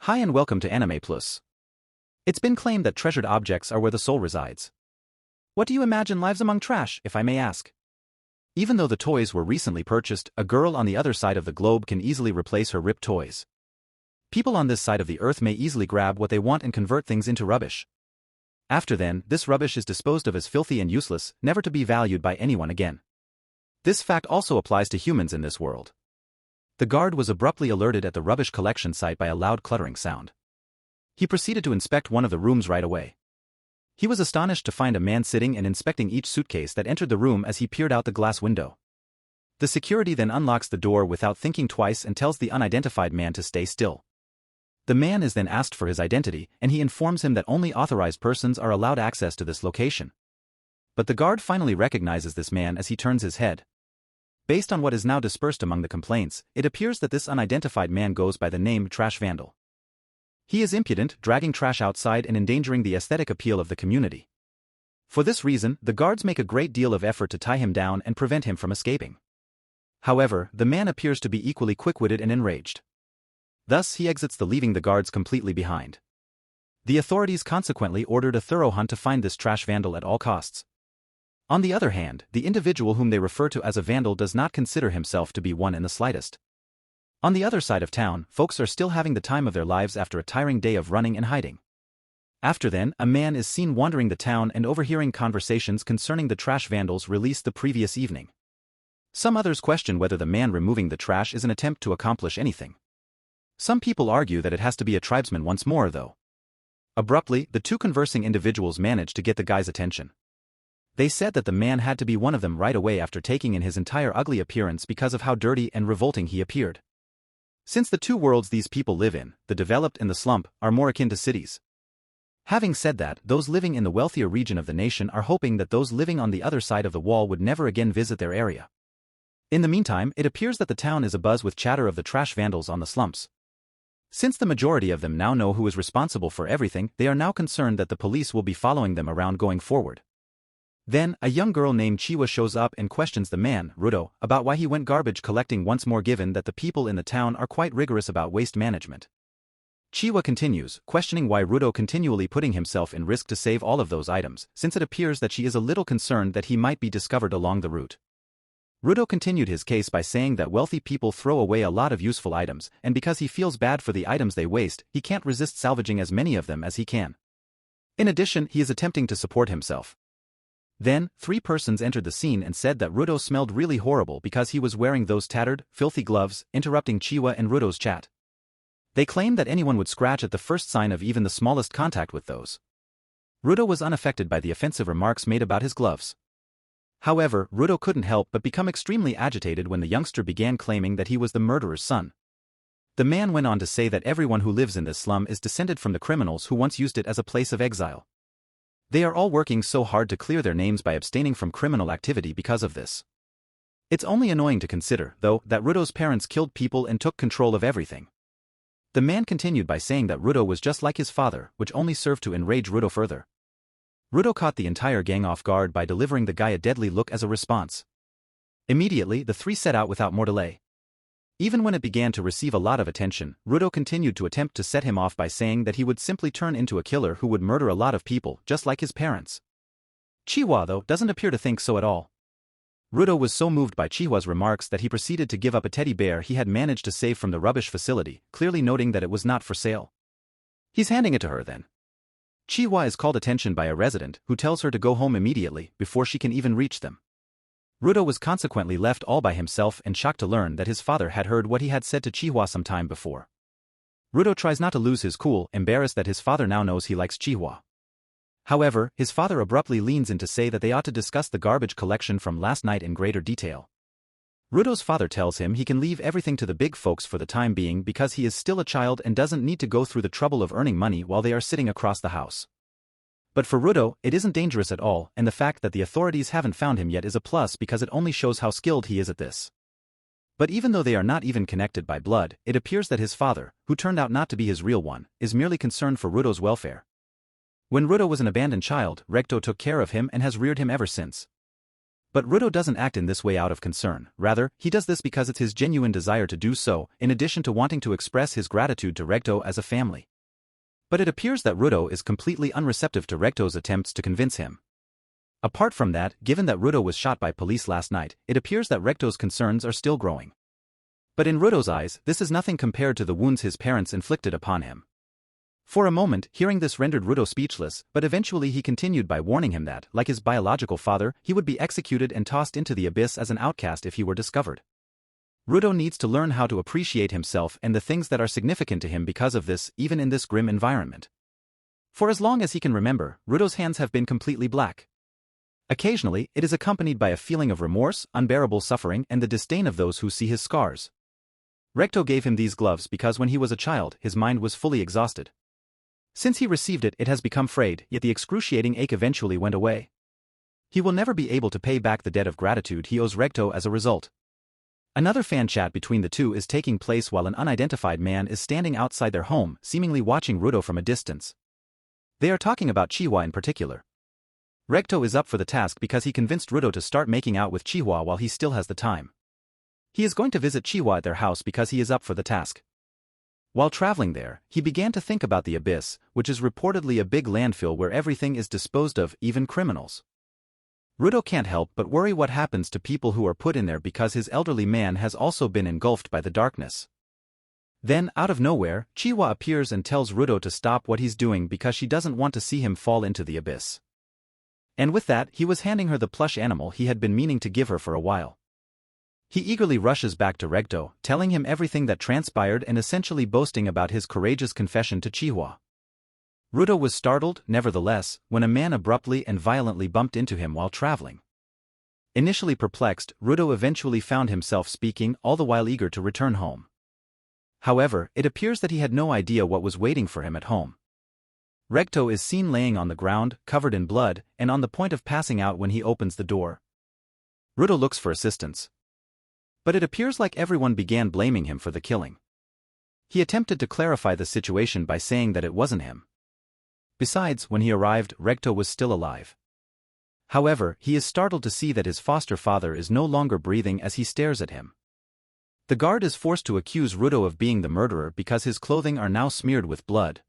Hi and welcome to Anime Plus. It's been claimed that treasured objects are where the soul resides. What do you imagine lives among trash, if I may ask? Even though the toys were recently purchased, a girl on the other side of the globe can easily replace her ripped toys. People on this side of the earth may easily grab what they want and convert things into rubbish. After then, this rubbish is disposed of as filthy and useless, never to be valued by anyone again. This fact also applies to humans in this world. The guard was abruptly alerted at the rubbish collection site by a loud cluttering sound. He proceeded to inspect one of the rooms right away. He was astonished to find a man sitting and inspecting each suitcase that entered the room as he peered out the glass window. The security then unlocks the door without thinking twice and tells the unidentified man to stay still. The man is then asked for his identity, and he informs him that only authorized persons are allowed access to this location. But the guard finally recognizes this man as he turns his head. Based on what is now dispersed among the complaints, it appears that this unidentified man goes by the name Trash Vandal. He is impudent, dragging trash outside and endangering the aesthetic appeal of the community. For this reason, the guards make a great deal of effort to tie him down and prevent him from escaping. However, the man appears to be equally quick-witted and enraged. Thus, he exits, leaving the guards completely behind. The authorities consequently ordered a thorough hunt to find this Trash Vandal at all costs. On the other hand, the individual whom they refer to as a vandal does not consider himself to be one in the slightest. On the other side of town, folks are still having the time of their lives after a tiring day of running and hiding. After then, a man is seen wandering the town and overhearing conversations concerning the trash vandals released the previous evening. Some others question whether the man removing the trash is an attempt to accomplish anything. Some people argue that it has to be a tribesman once more, though. Abruptly, the two conversing individuals manage to get the guy's attention. They said that the man had to be one of them right away after taking in his entire ugly appearance because of how dirty and revolting he appeared. Since the two worlds these people live in, the developed and the slump, are more akin to cities. Having said that, those living in the wealthier region of the nation are hoping that those living on the other side of the wall would never again visit their area. In the meantime, it appears that the town is abuzz with chatter of the trash vandals on the slumps. Since the majority of them now know who is responsible for everything, they are now concerned that the police will be following them around going forward. Then, a young girl named Chiwa shows up and questions the man, Rudo, about why he went garbage collecting once more, given that the people in the town are quite rigorous about waste management. Chiwa continues, questioning why Rudo continually putting himself in risk to save all of those items, since it appears that she is a little concerned that he might be discovered along the route. Rudo continued his case by saying that wealthy people throw away a lot of useful items, and because he feels bad for the items they waste, he can't resist salvaging as many of them as he can. In addition, he is attempting to support himself. Then, three persons entered the scene and said that Rudo smelled really horrible because he was wearing those tattered, filthy gloves, interrupting Chiwa and Rudo's chat. They claimed that anyone would scratch at the first sign of even the smallest contact with those. Rudo was unaffected by the offensive remarks made about his gloves. However, Rudo couldn't help but become extremely agitated when the youngster began claiming that he was the murderer's son. The man went on to say that everyone who lives in this slum is descended from the criminals who once used it as a place of exile. They are all working so hard to clear their names by abstaining from criminal activity because of this. It's only annoying to consider, though, that Rudo's parents killed people and took control of everything. The man continued by saying that Rudo was just like his father, which only served to enrage Rudo further. Rudo caught the entire gang off guard by delivering the guy a deadly look as a response. Immediately, the three set out without more delay. Even when it began to receive a lot of attention, Rudo continued to attempt to set him off by saying that he would simply turn into a killer who would murder a lot of people, just like his parents. Chiwa, though, doesn't appear to think so at all. Rudo was so moved by Chiwa's remarks that he proceeded to give up a teddy bear he had managed to save from the rubbish facility, clearly noting that it was not for sale. He's handing it to her then. Chiwa is called attention by a resident, who tells her to go home immediately, before she can even reach them. Rudo was consequently left all by himself and shocked to learn that his father had heard what he had said to Chiwa some time before. Rudo tries not to lose his cool, embarrassed that his father now knows he likes Chiwa. However, his father abruptly leans in to say that they ought to discuss the garbage collection from last night in greater detail. Rudo's father tells him he can leave everything to the big folks for the time being because he is still a child and doesn't need to go through the trouble of earning money while they are sitting across the house. But for Rudo, it isn't dangerous at all, and the fact that the authorities haven't found him yet is a plus because it only shows how skilled he is at this. But even though they are not even connected by blood, it appears that his father, who turned out not to be his real one, is merely concerned for Rudo's welfare. When Rudo was an abandoned child, Regto took care of him and has reared him ever since. But Rudo doesn't act in this way out of concern. Rather, he does this because it's his genuine desire to do so, in addition to wanting to express his gratitude to Recto as a family. But it appears that Rudo is completely unreceptive to Recto's attempts to convince him. Apart from that, given that Rudo was shot by police last night, it appears that Recto's concerns are still growing. But in Rudo's eyes, this is nothing compared to the wounds his parents inflicted upon him. For a moment, hearing this rendered Rudo speechless, but eventually he continued by warning him that, like his biological father, he would be executed and tossed into the abyss as an outcast if he were discovered. Rudo needs to learn how to appreciate himself and the things that are significant to him because of this, even in this grim environment. For as long as he can remember, Rudo's hands have been completely black. Occasionally, it is accompanied by a feeling of remorse, unbearable suffering, and the disdain of those who see his scars. Recto gave him these gloves because when he was a child, his mind was fully exhausted. Since he received it, it has become frayed, yet the excruciating ache eventually went away. He will never be able to pay back the debt of gratitude he owes Recto as a result. Another fan chat between the two is taking place while an unidentified man is standing outside their home, seemingly watching Rudo from a distance. They are talking about Chihua in particular. Recto is up for the task because he convinced Rudo to start making out with Chihua while he still has the time. He is going to visit Chihua at their house because he is up for the task. While traveling there, he began to think about the abyss, which is reportedly a big landfill where everything is disposed of, even criminals. Rudo can't help but worry what happens to people who are put in there because his elderly man has also been engulfed by the darkness. Then, out of nowhere, Chihua appears and tells Rudo to stop what he's doing because she doesn't want to see him fall into the abyss. And with that, he was handing her the plush animal he had been meaning to give her for a while. He eagerly rushes back to Recto, telling him everything that transpired and essentially boasting about his courageous confession to Chihua. Rudo was startled, nevertheless, when a man abruptly and violently bumped into him while traveling. Initially perplexed, Rudo eventually found himself speaking, all the while eager to return home. However, it appears that he had no idea what was waiting for him at home. Recto is seen laying on the ground, covered in blood, and on the point of passing out when he opens the door. Rudo looks for assistance. But it appears like everyone began blaming him for the killing. He attempted to clarify the situation by saying that it wasn't him. Besides, when he arrived, Recto was still alive. However, he is startled to see that his foster father is no longer breathing as he stares at him. The guard is forced to accuse Rudo of being the murderer because his clothing are now smeared with blood.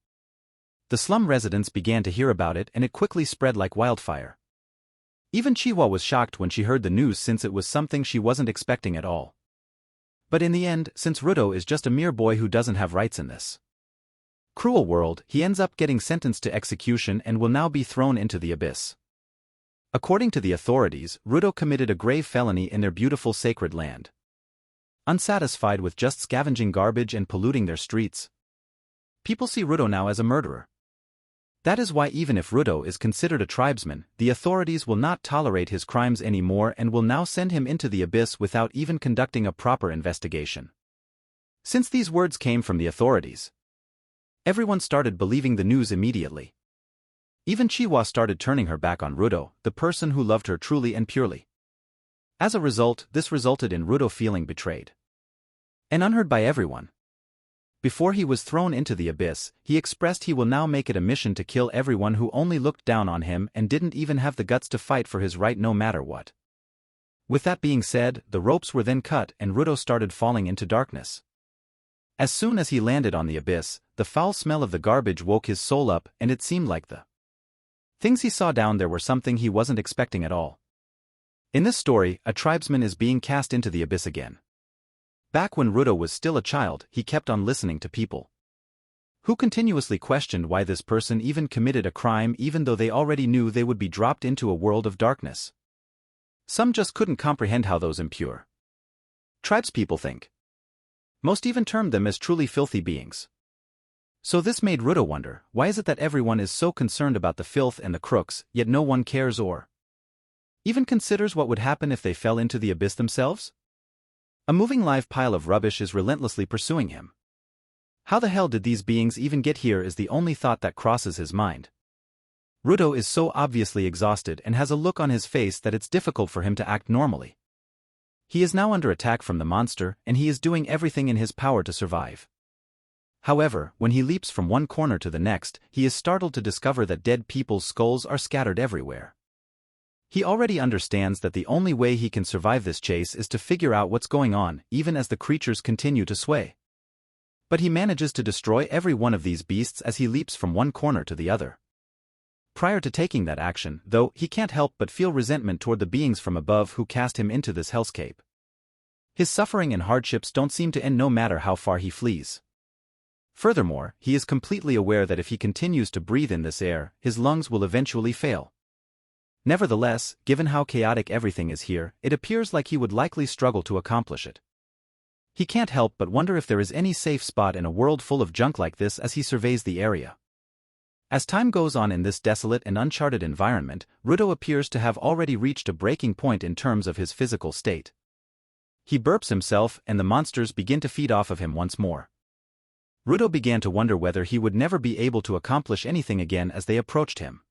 The slum residents began to hear about it and it quickly spread like wildfire. Even Chihua was shocked when she heard the news since it was something she wasn't expecting at all. But in the end, since Rudo is just a mere boy who doesn't have rights in this cruel world, he ends up getting sentenced to execution and will now be thrown into the abyss. According to the authorities, Rudo committed a grave felony in their beautiful sacred land. Unsatisfied with just scavenging garbage and polluting their streets, people see Rudo now as a murderer. That is why even if Rudo is considered a tribesman, the authorities will not tolerate his crimes anymore and will now send him into the abyss without even conducting a proper investigation. Since these words came from the authorities, everyone started believing the news immediately. Even Chihua started turning her back on Rudo, the person who loved her truly and purely. As a result, this resulted in Rudo feeling betrayed and unheard by everyone. Before he was thrown into the abyss, he expressed he will now make it a mission to kill everyone who only looked down on him and didn't even have the guts to fight for his right no matter what. With that being said, the ropes were then cut and Rudo started falling into darkness. As soon as he landed on the abyss, the foul smell of the garbage woke his soul up and it seemed like the things he saw down there were something he wasn't expecting at all. In this story, a tribesman is being cast into the abyss again. Back when Rudo was still a child, he kept on listening to people who continuously questioned why this person even committed a crime even though they already knew they would be dropped into a world of darkness. Some just couldn't comprehend how those impure tribespeople think. Most even termed them as truly filthy beings. So this made Rudo wonder, why is it that everyone is so concerned about the filth and the crooks, yet no one cares or even considers what would happen if they fell into the abyss themselves? A moving live pile of rubbish is relentlessly pursuing him. How the hell did these beings even get here is the only thought that crosses his mind. Rudo is so obviously exhausted and has a look on his face that it's difficult for him to act normally. He is now under attack from the monster and he is doing everything in his power to survive. However, when he leaps from one corner to the next, he is startled to discover that dead people's skulls are scattered everywhere. He already understands that the only way he can survive this chase is to figure out what's going on, even as the creatures continue to sway. But he manages to destroy every one of these beasts as he leaps from one corner to the other. Prior to taking that action, though, he can't help but feel resentment toward the beings from above who cast him into this hellscape. His suffering and hardships don't seem to end no matter how far he flees. Furthermore, he is completely aware that if he continues to breathe in this air, his lungs will eventually fail. Nevertheless, given how chaotic everything is here, it appears like he would likely struggle to accomplish it. He can't help but wonder if there is any safe spot in a world full of junk like this as he surveys the area. As time goes on in this desolate and uncharted environment, Rudo appears to have already reached a breaking point in terms of his physical state. He burps himself and the monsters begin to feed off of him once more. Rudo began to wonder whether he would never be able to accomplish anything again as they approached him.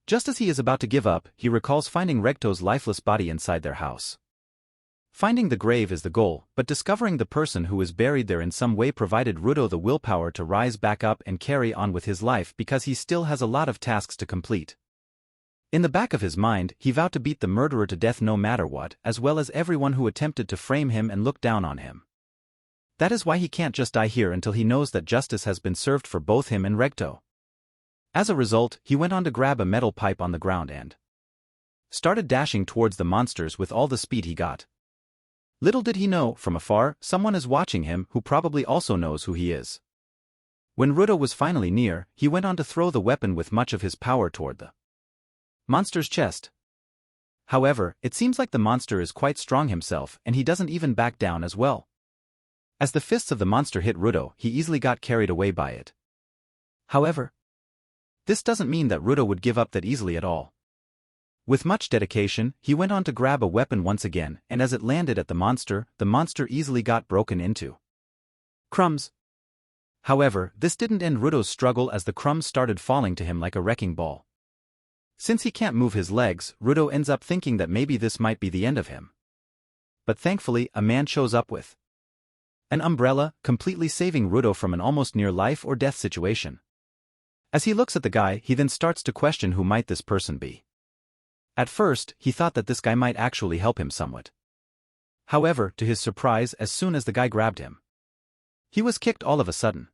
Just as he is about to give up, he recalls finding Regto's lifeless body inside their house. Finding the grave is the goal, but discovering the person who is buried there in some way provided Rudo the willpower to rise back up and carry on with his life because he still has a lot of tasks to complete. In the back of his mind, he vowed to beat the murderer to death no matter what, as well as everyone who attempted to frame him and look down on him. That is why he can't just die here until he knows that justice has been served for both him and Regto. As a result, he went on to grab a metal pipe on the ground and started dashing towards the monsters with all the speed he got. Little did he know, from afar, someone is watching him who probably also knows who he is. When Rudo was finally near, he went on to throw the weapon with much of his power toward the monster's chest. However, it seems like the monster is quite strong himself and he doesn't even back down as well. As the fists of the monster hit Rudo, he easily got carried away by it. However, this doesn't mean that Rudo would give up that easily at all. With much dedication, he went on to grab a weapon once again, and as it landed at the monster easily got broken into crumbs. However, this didn't end Rudo's struggle as the crumbs started falling to him like a wrecking ball. Since he can't move his legs, Rudo ends up thinking that maybe this might be the end of him. But thankfully, a man shows up with an umbrella, completely saving Rudo from an almost near life or death situation. As he looks at the guy, he then starts to question who might this person be. At first, he thought that this guy might actually help him somewhat. However, to his surprise, as soon as the guy grabbed him, he was kicked all of a sudden.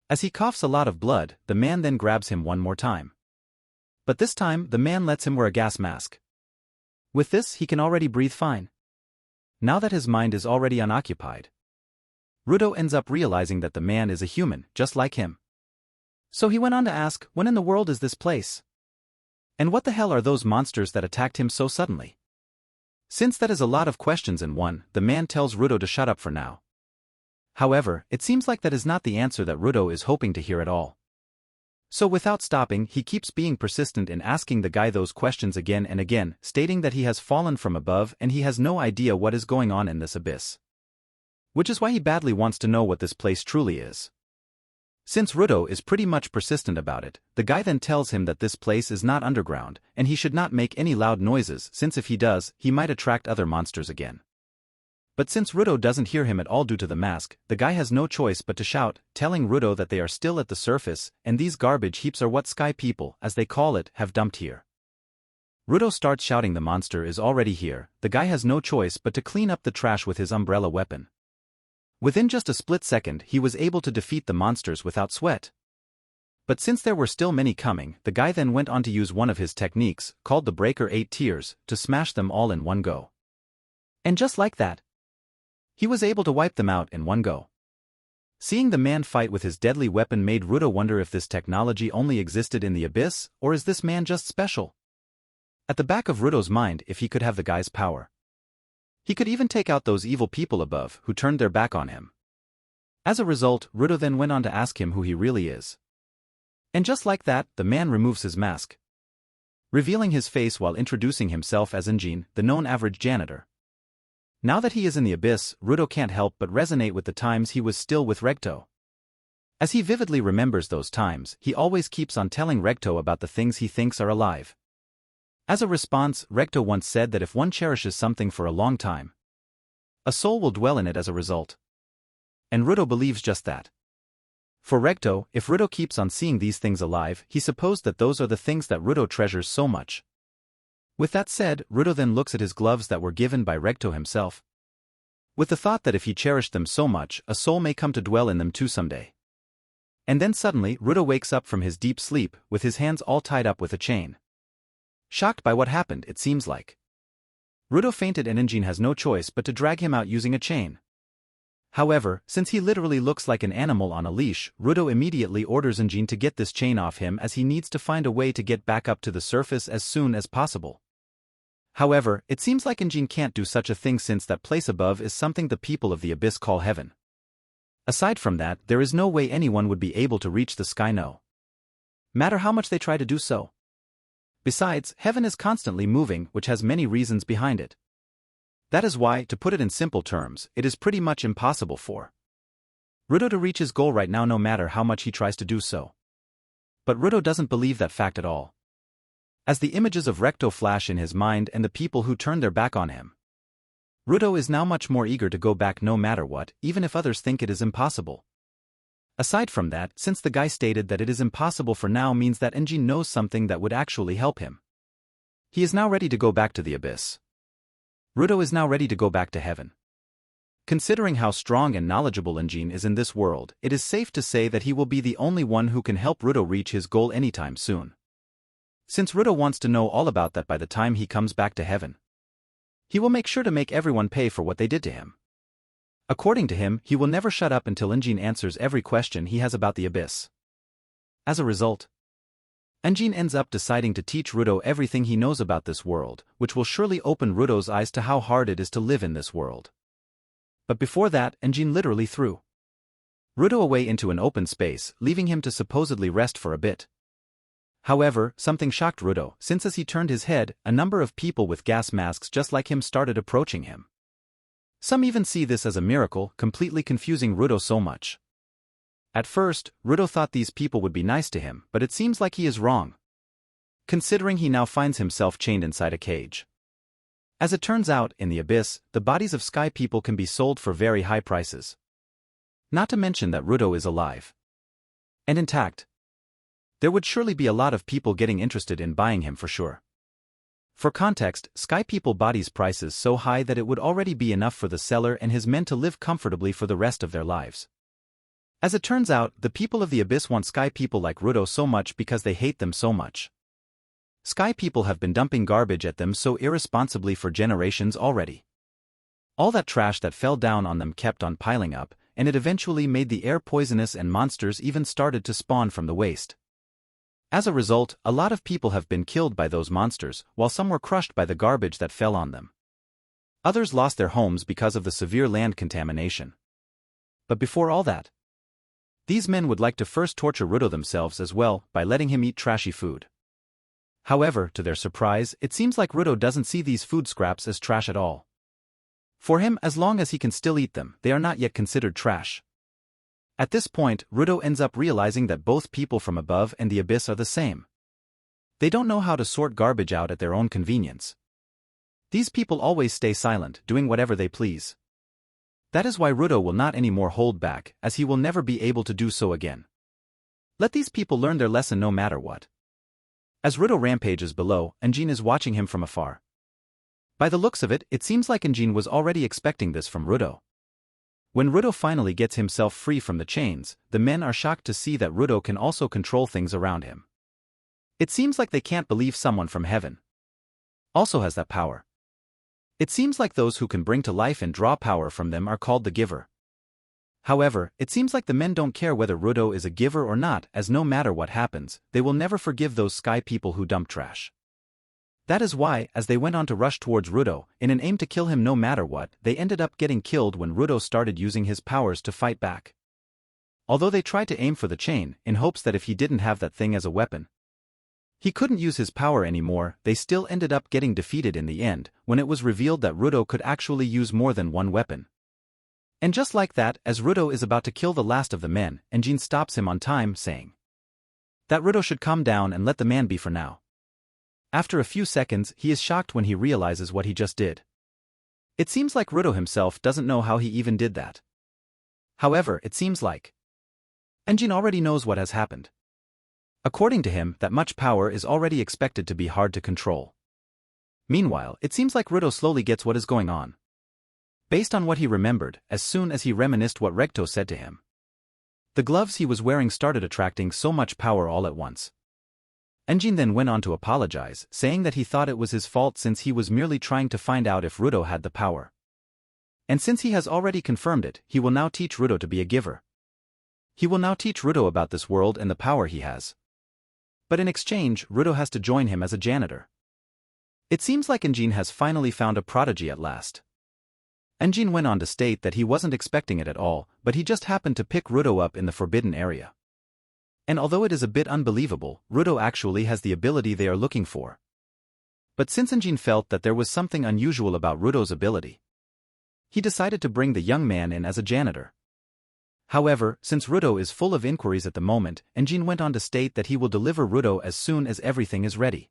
As he coughs a lot of blood, the man then grabs him one more time. But this time, the man lets him wear a gas mask. With this, he can already breathe fine. Now that his mind is already unoccupied, Rudo ends up realizing that the man is a human, just like him. So he went on to ask, when in the world is this place? And what the hell are those monsters that attacked him so suddenly? Since that is a lot of questions in one, the man tells Rudo to shut up for now. However, it seems like that is not the answer that Rudo is hoping to hear at all. So without stopping, he keeps being persistent in asking the guy those questions again and again, stating that he has fallen from above and he has no idea what is going on in this abyss. Which is why he badly wants to know what this place truly is. Since Rudo is pretty much persistent about it, the guy then tells him that this place is not underground, and he should not make any loud noises since if he does, he might attract other monsters again. But since Rudo doesn't hear him at all due to the mask, the guy has no choice but to shout, telling Rudo that they are still at the surface, and these garbage heaps are what sky people, as they call it, have dumped here. Rudo starts shouting the monster is already here, the guy has no choice but to clean up the trash with his umbrella weapon. Within just a split second, he was able to defeat the monsters without sweat. But since there were still many coming, the guy then went on to use one of his techniques, called the Breaker 8 Tiers, to smash them all in one go. And just like that, he was able to wipe them out in one go. Seeing the man fight with his deadly weapon made Rudo wonder if this technology only existed in the abyss, or is this man just special? At the back of Rudo's mind, if he could have the guy's power, he could even take out those evil people above who turned their back on him. As a result, Rudo then went on to ask him who he really is. And just like that, the man removes his mask, revealing his face while introducing himself as Engine, the known average janitor. Now that he is in the abyss, Rudo can't help but resonate with the times he was still with Regto. As he vividly remembers those times, he always keeps on telling Regto about the things he thinks are alive. As a response, Regto once said that if one cherishes something for a long time, a soul will dwell in it as a result. And Rudo believes just that. For Regto, if Rudo keeps on seeing these things alive, he supposed that those are the things that Rudo treasures so much. With that said, Rudo then looks at his gloves that were given by Regto himself, with the thought that if he cherished them so much, a soul may come to dwell in them too someday. And then suddenly, Rudo wakes up from his deep sleep, with his hands all tied up with a chain. Shocked by what happened, it seems like. Rudo fainted and Enjin has no choice but to drag him out using a chain. However, since he literally looks like an animal on a leash, Rudo immediately orders Enjin to get this chain off him as he needs to find a way to get back up to the surface as soon as possible. However, it seems like Enjin can't do such a thing since that place above is something the people of the Abyss call heaven. Aside from that, there is no way anyone would be able to reach the sky, no matter how much they try to do so. Besides, heaven is constantly moving, which has many reasons behind it. That is why, to put it in simple terms, it is pretty much impossible for Rudo to reach his goal right now no matter how much he tries to do so. But Rudo doesn't believe that fact at all. As the images of Regto flash in his mind and the people who turn their back on him, Rudo is now much more eager to go back no matter what, even if others think it is impossible. Aside from that, since the guy stated that it is impossible for now means that Enjin knows something that would actually help him. He is now ready to go back to the Abyss. Rudo is now ready to go back to heaven. Considering how strong and knowledgeable Enjin is in this world, it is safe to say that he will be the only one who can help Rudo reach his goal anytime soon. Since Rudo wants to know all about that by the time he comes back to heaven, he will make sure to make everyone pay for what they did to him. According to him, he will never shut up until Enjin answers every question he has about the Abyss. As a result, Enjin ends up deciding to teach Rudo everything he knows about this world, which will surely open Rudo's eyes to how hard it is to live in this world. But before that, Enjin literally threw Rudo away into an open space, leaving him to supposedly rest for a bit. However, something shocked Rudo, since as he turned his head, a number of people with gas masks just like him started approaching him. Some even see this as a miracle, completely confusing Rudo so much. At first, Rudo thought these people would be nice to him, but it seems like he is wrong, considering he now finds himself chained inside a cage. As it turns out, in the Abyss, the bodies of sky people can be sold for very high prices. Not to mention that Rudo is alive and intact. There would surely be a lot of people getting interested in buying him for sure. For context, sky people bodies prices so high that it would already be enough for the seller and his men to live comfortably for the rest of their lives. As it turns out, the people of the Abyss want sky people like Rudo so much because they hate them so much. Sky people have been dumping garbage at them so irresponsibly for generations already. All that trash that fell down on them kept on piling up, and it eventually made the air poisonous and monsters even started to spawn from the waste. As a result, a lot of people have been killed by those monsters, while some were crushed by the garbage that fell on them. Others lost their homes because of the severe land contamination. But before all that, these men would like to first torture Rudo themselves as well by letting him eat trashy food. However, to their surprise, it seems like Rudo doesn't see these food scraps as trash at all. For him, as long as he can still eat them, they are not yet considered trash. At this point, Rudo ends up realizing that both people from above and the Abyss are the same. They don't know how to sort garbage out at their own convenience. These people always stay silent, doing whatever they please. That is why Rudo will not anymore hold back, as he will never be able to do so again. Let these people learn their lesson no matter what. As Rudo rampages below, Enjin is watching him from afar. By the looks of it, it seems like Enjin was already expecting this from Rudo. When Rudo finally gets himself free from the chains, the men are shocked to see that Rudo can also control things around him. It seems like they can't believe someone from heaven also has that power. It seems like those who can bring to life and draw power from them are called the Giver. However, it seems like the men don't care whether Rudo is a giver or not, as no matter what happens, they will never forgive those sky people who dump trash. That is why, as they went on to rush towards Rudo, in an aim to kill him no matter what, they ended up getting killed when Rudo started using his powers to fight back. Although they tried to aim for the chain, in hopes that if he didn't have that thing as a weapon, he couldn't use his power anymore, they still ended up getting defeated in the end, when it was revealed that Rudo could actually use more than one weapon. And just like that, as Rudo is about to kill the last of the men, Enjin stops him on time, saying that Rudo should calm down and let the man be for now. After a few seconds, he is shocked when he realizes what he just did. It seems like Rudo himself doesn't know how he even did that. However, it seems like Enjin already knows what has happened. According to him, that much power is already expected to be hard to control. Meanwhile, it seems like Rudo slowly gets what is going on. Based on what he remembered, as soon as he reminisced what Recto said to him, the gloves he was wearing started attracting so much power all at once. Enjin then went on to apologize, saying that he thought it was his fault since he was merely trying to find out if Rudo had the power. And since he has already confirmed it, he will now teach Rudo to be a giver. He will now teach Rudo about this world and the power he has. But in exchange, Rudo has to join him as a janitor. It seems like Enjin has finally found a prodigy at last. Enjin went on to state that he wasn't expecting it at all, but he just happened to pick Rudo up in the forbidden area. And although it is a bit unbelievable, Rudo actually has the ability they are looking for. But since Enjin felt that there was something unusual about Rudo's ability, he decided to bring the young man in as a janitor. However, since Rudo is full of inquiries at the moment, Enjin went on to state that he will deliver Rudo as soon as everything is ready.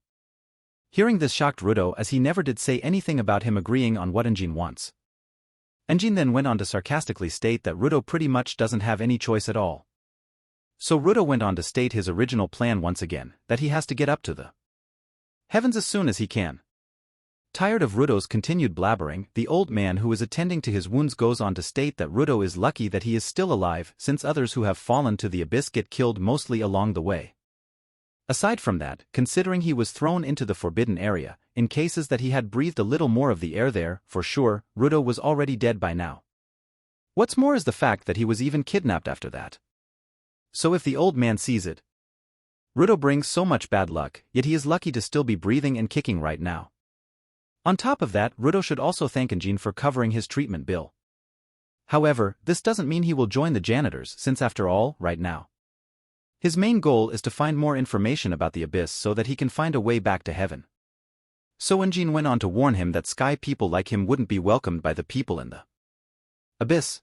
Hearing this shocked Rudo, as he never did say anything about him agreeing on what Enjin wants. Enjin then went on to sarcastically state that Rudo pretty much doesn't have any choice at all. So Rudo went on to state his original plan once again, that he has to get up to the heavens as soon as he can. Tired of Rudo's continued blabbering, the old man who is attending to his wounds goes on to state that Rudo is lucky that he is still alive, since others who have fallen to the abyss get killed mostly along the way. Aside from that, considering he was thrown into the forbidden area, in cases that he had breathed a little more of the air there, for sure, Rudo was already dead by now. What's more is the fact that he was even kidnapped after that. So if the old man sees it, Rudo brings so much bad luck, yet he is lucky to still be breathing and kicking right now. On top of that, Rudo should also thank Enjin for covering his treatment bill. However, this doesn't mean he will join the janitors, since after all, right now, his main goal is to find more information about the abyss so that he can find a way back to heaven. So Enjin went on to warn him that sky people like him wouldn't be welcomed by the people in the abyss.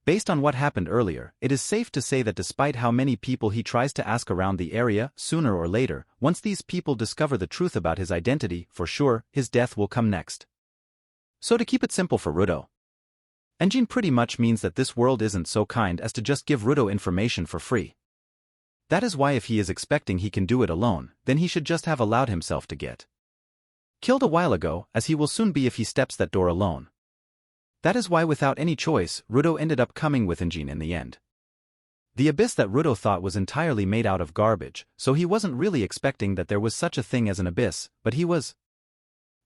Based on what happened earlier, it is safe to say that despite how many people he tries to ask around the area, sooner or later, once these people discover the truth about his identity, for sure, his death will come next. So to keep it simple for Rudo, Enjin pretty much means that this world isn't so kind as to just give Rudo information for free. That is why if he is expecting he can do it alone, then he should just have allowed himself to get killed a while ago, as he will soon be if he steps that door alone. That is why without any choice, Rudo ended up coming with Enjin in the end. The abyss that Rudo thought was entirely made out of garbage, so he wasn't really expecting that there was such a thing as an abyss, but he was.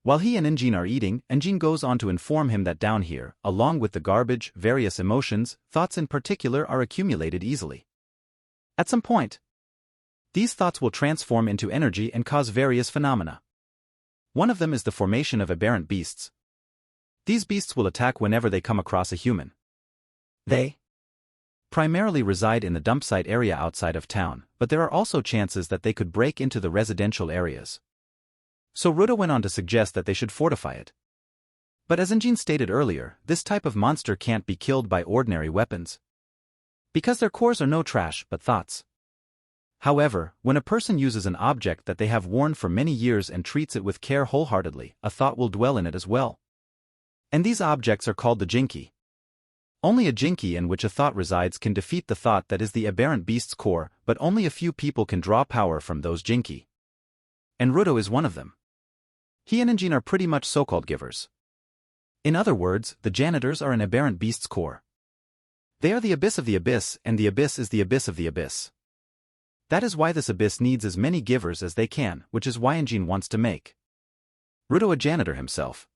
While he and Enjin are eating, Enjin goes on to inform him that down here, along with the garbage, various emotions, thoughts in particular are accumulated easily. At some point, these thoughts will transform into energy and cause various phenomena. One of them is the formation of aberrant beasts. These beasts will attack whenever they come across a human. They primarily reside in the dump site area outside of town, but there are also chances that they could break into the residential areas. So Rudo went on to suggest that they should fortify it. But as Enjin stated earlier, this type of monster can't be killed by ordinary weapons, because their cores are no trash but thoughts. However, when a person uses an object that they have worn for many years and treats it with care wholeheartedly, a thought will dwell in it as well. And these objects are called the Jinki. Only a Jinki in which a thought resides can defeat the thought that is the aberrant beast's core, but only a few people can draw power from those Jinki. And Rudo is one of them. He and Enjin are pretty much so-called givers. In other words, the janitors are an aberrant beast's core. They are the abyss of the abyss, and the abyss is the abyss of the abyss. That is why this abyss needs as many givers as they can, which is why Enjin wants to make Rudo a janitor himself.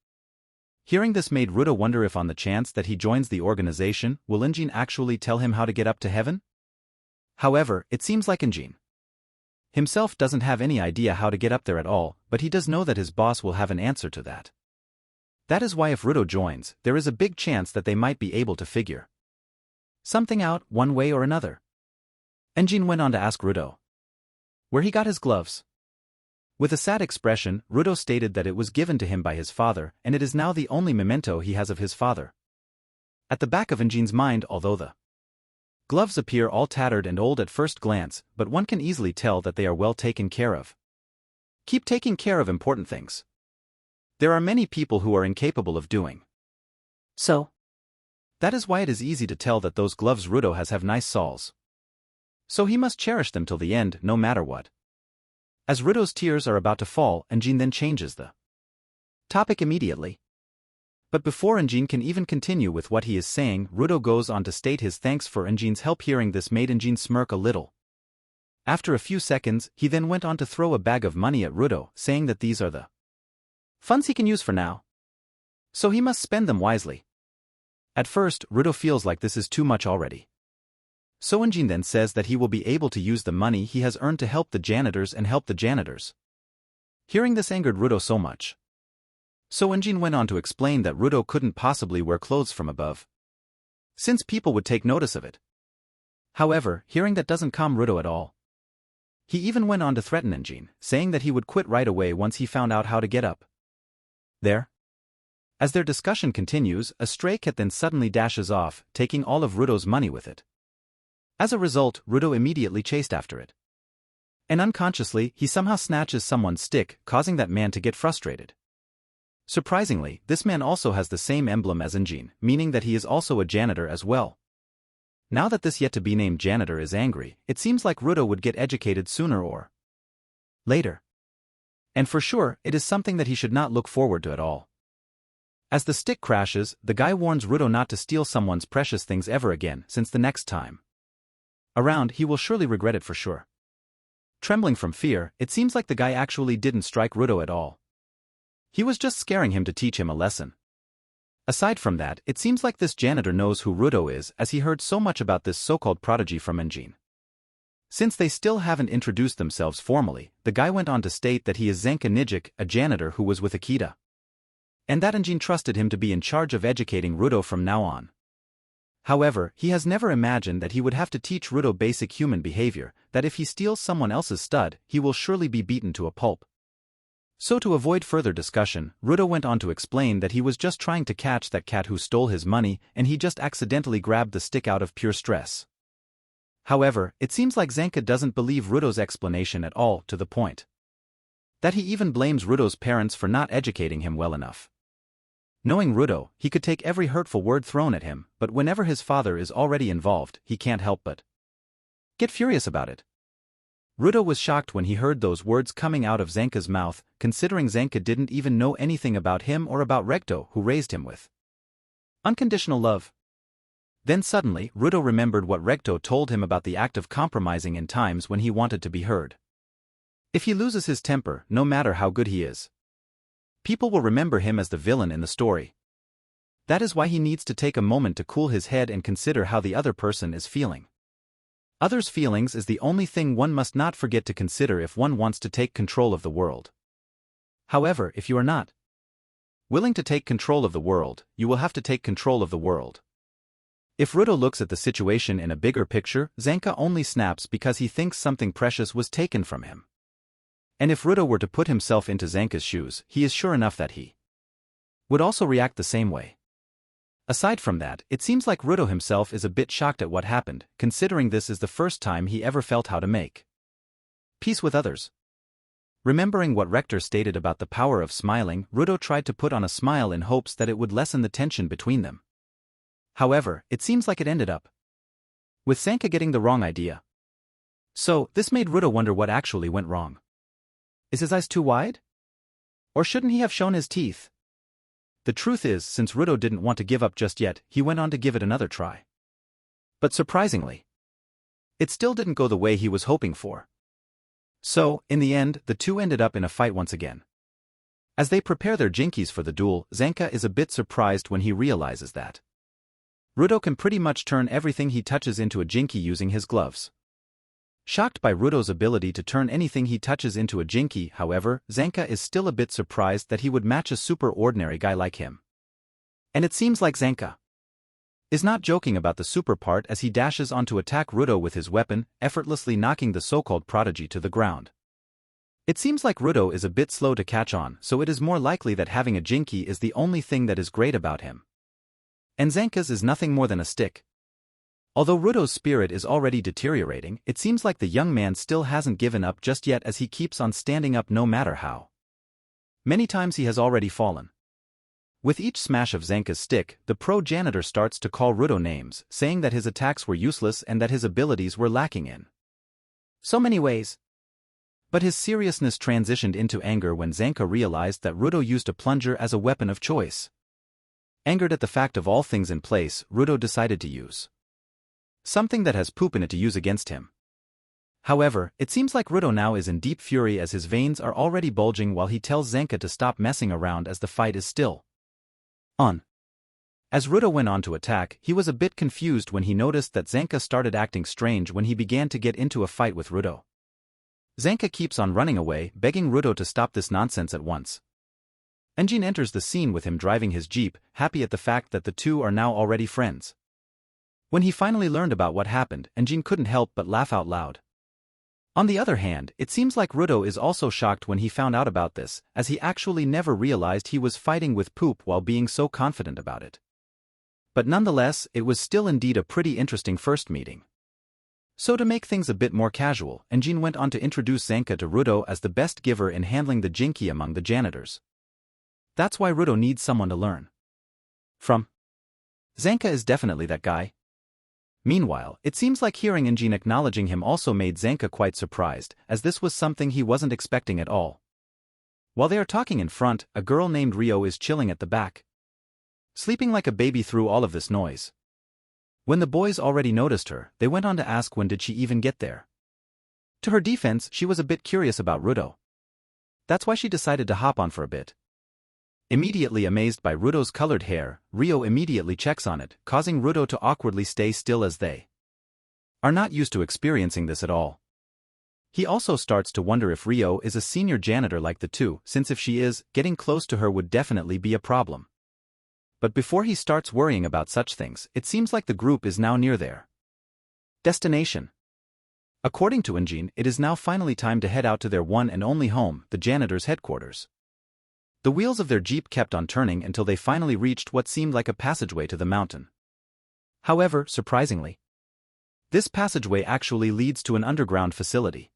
Hearing this made Rudo wonder if on the chance that he joins the organization, will Enjin actually tell him how to get up to heaven? However, it seems like Enjin himself doesn't have any idea how to get up there at all, but he does know that his boss will have an answer to that. That is why if Rudo joins, there is a big chance that they might be able to figure something out, one way or another. Enjin went on to ask Rudo where he got his gloves. With a sad expression, Rudo stated that it was given to him by his father, and it is now the only memento he has of his father. At the back of Enjin's mind, although the gloves appear all tattered and old at first glance, but one can easily tell that they are well taken care of. Keep taking care of important things. There are many people who are incapable of doing so. That is why it is easy to tell that those gloves Rudo has have nice soles. So he must cherish them till the end, no matter what. As Rudo's tears are about to fall, Enjin then changes the Topic immediately. But before Enjin can even continue with what he is saying, Rudo goes on to state his thanks for Enjin's help. Hearing this made Enjin smirk a little. After a few seconds, he then went on to throw a bag of money at Rudo, saying that these are the funds he can use for now, so he must spend them wisely. At first, Rudo feels like this is too much already. So Enjin then says that he will be able to use the money he has earned to help the janitors and help the janitors. Hearing this angered Rudo so much. So Enjin went on to explain that Rudo couldn't possibly wear clothes from above, since people would take notice of it. However, hearing that doesn't calm Rudo at all. He even went on to threaten Enjin, saying that he would quit right away once he found out how to get up there. As their discussion continues, a stray cat then suddenly dashes off, taking all of Rudo's money with it. As a result, Rudo immediately chased after it. And unconsciously, he somehow snatches someone's stick, causing that man to get frustrated. Surprisingly, this man also has the same emblem as Enjin, meaning that he is also a janitor as well. Now that this yet-to-be-named janitor is angry, it seems like Rudo would get educated sooner or later. And for sure, it is something that he should not look forward to at all. As the stick crashes, the guy warns Rudo not to steal someone's precious things ever again, since the next time around he will surely regret it for sure. Trembling from fear, it seems like the guy actually didn't strike Rudo at all. He was just scaring him to teach him a lesson. Aside from that, it seems like this janitor knows who Rudo is, as he heard so much about this so-called prodigy from Enjin. Since they still haven't introduced themselves formally, the guy went on to state that he is Zenka Nijic, a janitor who was with Akita. And that Enjin trusted him to be in charge of educating Rudo from now on. However, he has never imagined that he would have to teach Rudo basic human behavior, that if he steals someone else's stud, he will surely be beaten to a pulp. So to avoid further discussion, Rudo went on to explain that he was just trying to catch that cat who stole his money and he just accidentally grabbed the stick out of pure stress. However, it seems like Zenka doesn't believe Rudo's explanation at all, to the point that he even blames Rudo's parents for not educating him well enough. Knowing Rudo, he could take every hurtful word thrown at him, but whenever his father is already involved, he can't help but get furious about it. Rudo was shocked when he heard those words coming out of Zenka's mouth, considering Zenka didn't even know anything about him or about Recto, who raised him with unconditional love. Then suddenly, Rudo remembered what Recto told him about the act of compromising in times when he wanted to be heard. If he loses his temper, no matter how good he is, people will remember him as the villain in the story. That is why he needs to take a moment to cool his head and consider how the other person is feeling. Others' feelings is the only thing one must not forget to consider if one wants to take control of the world. However, if you are not willing to take control of the world, you will have to take control of the world. If Rudo looks at the situation in a bigger picture, Zenka only snaps because he thinks something precious was taken from him. And if Rudo were to put himself into Zenka's shoes, he is sure enough that he would also react the same way. Aside from that, it seems like Rudo himself is a bit shocked at what happened, considering this is the first time he ever felt how to make peace with others. Remembering what Rector stated about the power of smiling, Rudo tried to put on a smile in hopes that it would lessen the tension between them. However, it seems like it ended up with Zenka getting the wrong idea. So, this made Rudo wonder what actually went wrong. Is his eyes too wide? Or shouldn't he have shown his teeth? The truth is, since Rudo didn't want to give up just yet, he went on to give it another try. But surprisingly, it still didn't go the way he was hoping for. So, in the end, the two ended up in a fight once again. As they prepare their jinkies for the duel, Zenka is a bit surprised when he realizes that Rudo can pretty much turn everything he touches into a jinky using his gloves. Shocked by Rudo's ability to turn anything he touches into a jinky, however, Zenka is still a bit surprised that he would match a super ordinary guy like him. And it seems like Zenka is not joking about the super part as he dashes on to attack Rudo with his weapon, effortlessly knocking the so-called prodigy to the ground. It seems like Rudo is a bit slow to catch on, so it is more likely that having a jinky is the only thing that is great about him. And Zenka's is nothing more than a stick. Although Rudo's spirit is already deteriorating, it seems like the young man still hasn't given up just yet as he keeps on standing up no matter how many times he has already fallen. With each smash of Zenka's stick, the pro-janitor starts to call Rudo names, saying that his attacks were useless and that his abilities were lacking in so many ways. But his seriousness transitioned into anger when Zanka realized that Rudo used a plunger as a weapon of choice. Angered at the fact of all things in place, Rudo decided to use something that has poop in it to use against him. However, it seems like Rudo now is in deep fury as his veins are already bulging while he tells Zanka to stop messing around as the fight is still on. As Rudo went on to attack, he was a bit confused when he noticed that Zanka started acting strange when he began to get into a fight with Rudo. Zanka keeps on running away, begging Rudo to stop this nonsense at once. Enjin enters the scene with him driving his jeep, happy at the fact that the two are now already friends. When he finally learned about what happened, Enjin couldn't help but laugh out loud. On the other hand, it seems like Rudo is also shocked when he found out about this, as he actually never realized he was fighting with poop while being so confident about it. But nonetheless, it was still indeed a pretty interesting first meeting. So to make things a bit more casual, Enjin went on to introduce Zanka to Rudo as the best giver in handling the jinki among the janitors. That's why Rudo needs someone to learn from. Zanka is definitely that guy. Meanwhile, it seems like hearing Enjin acknowledging him also made Zanka quite surprised, as this was something he wasn't expecting at all. While they are talking in front, a girl named Rio is chilling at the back, sleeping like a baby through all of this noise. When the boys already noticed her, they went on to ask when did she even get there. To her defense, she was a bit curious about Rudo. That's why she decided to hop on for a bit. Immediately amazed by Rudo's colored hair, Rio immediately checks on it, causing Rudo to awkwardly stay still as they are not used to experiencing this at all. He also starts to wonder if Rio is a senior janitor like the two, since if she is, getting close to her would definitely be a problem. But before he starts worrying about such things, it seems like the group is now near their destination. According to Enjin, it is now finally time to head out to their one and only home, the janitor's headquarters. The wheels of their jeep kept on turning until they finally reached what seemed like a passageway to the mountain. However, surprisingly, this passageway actually leads to an underground facility.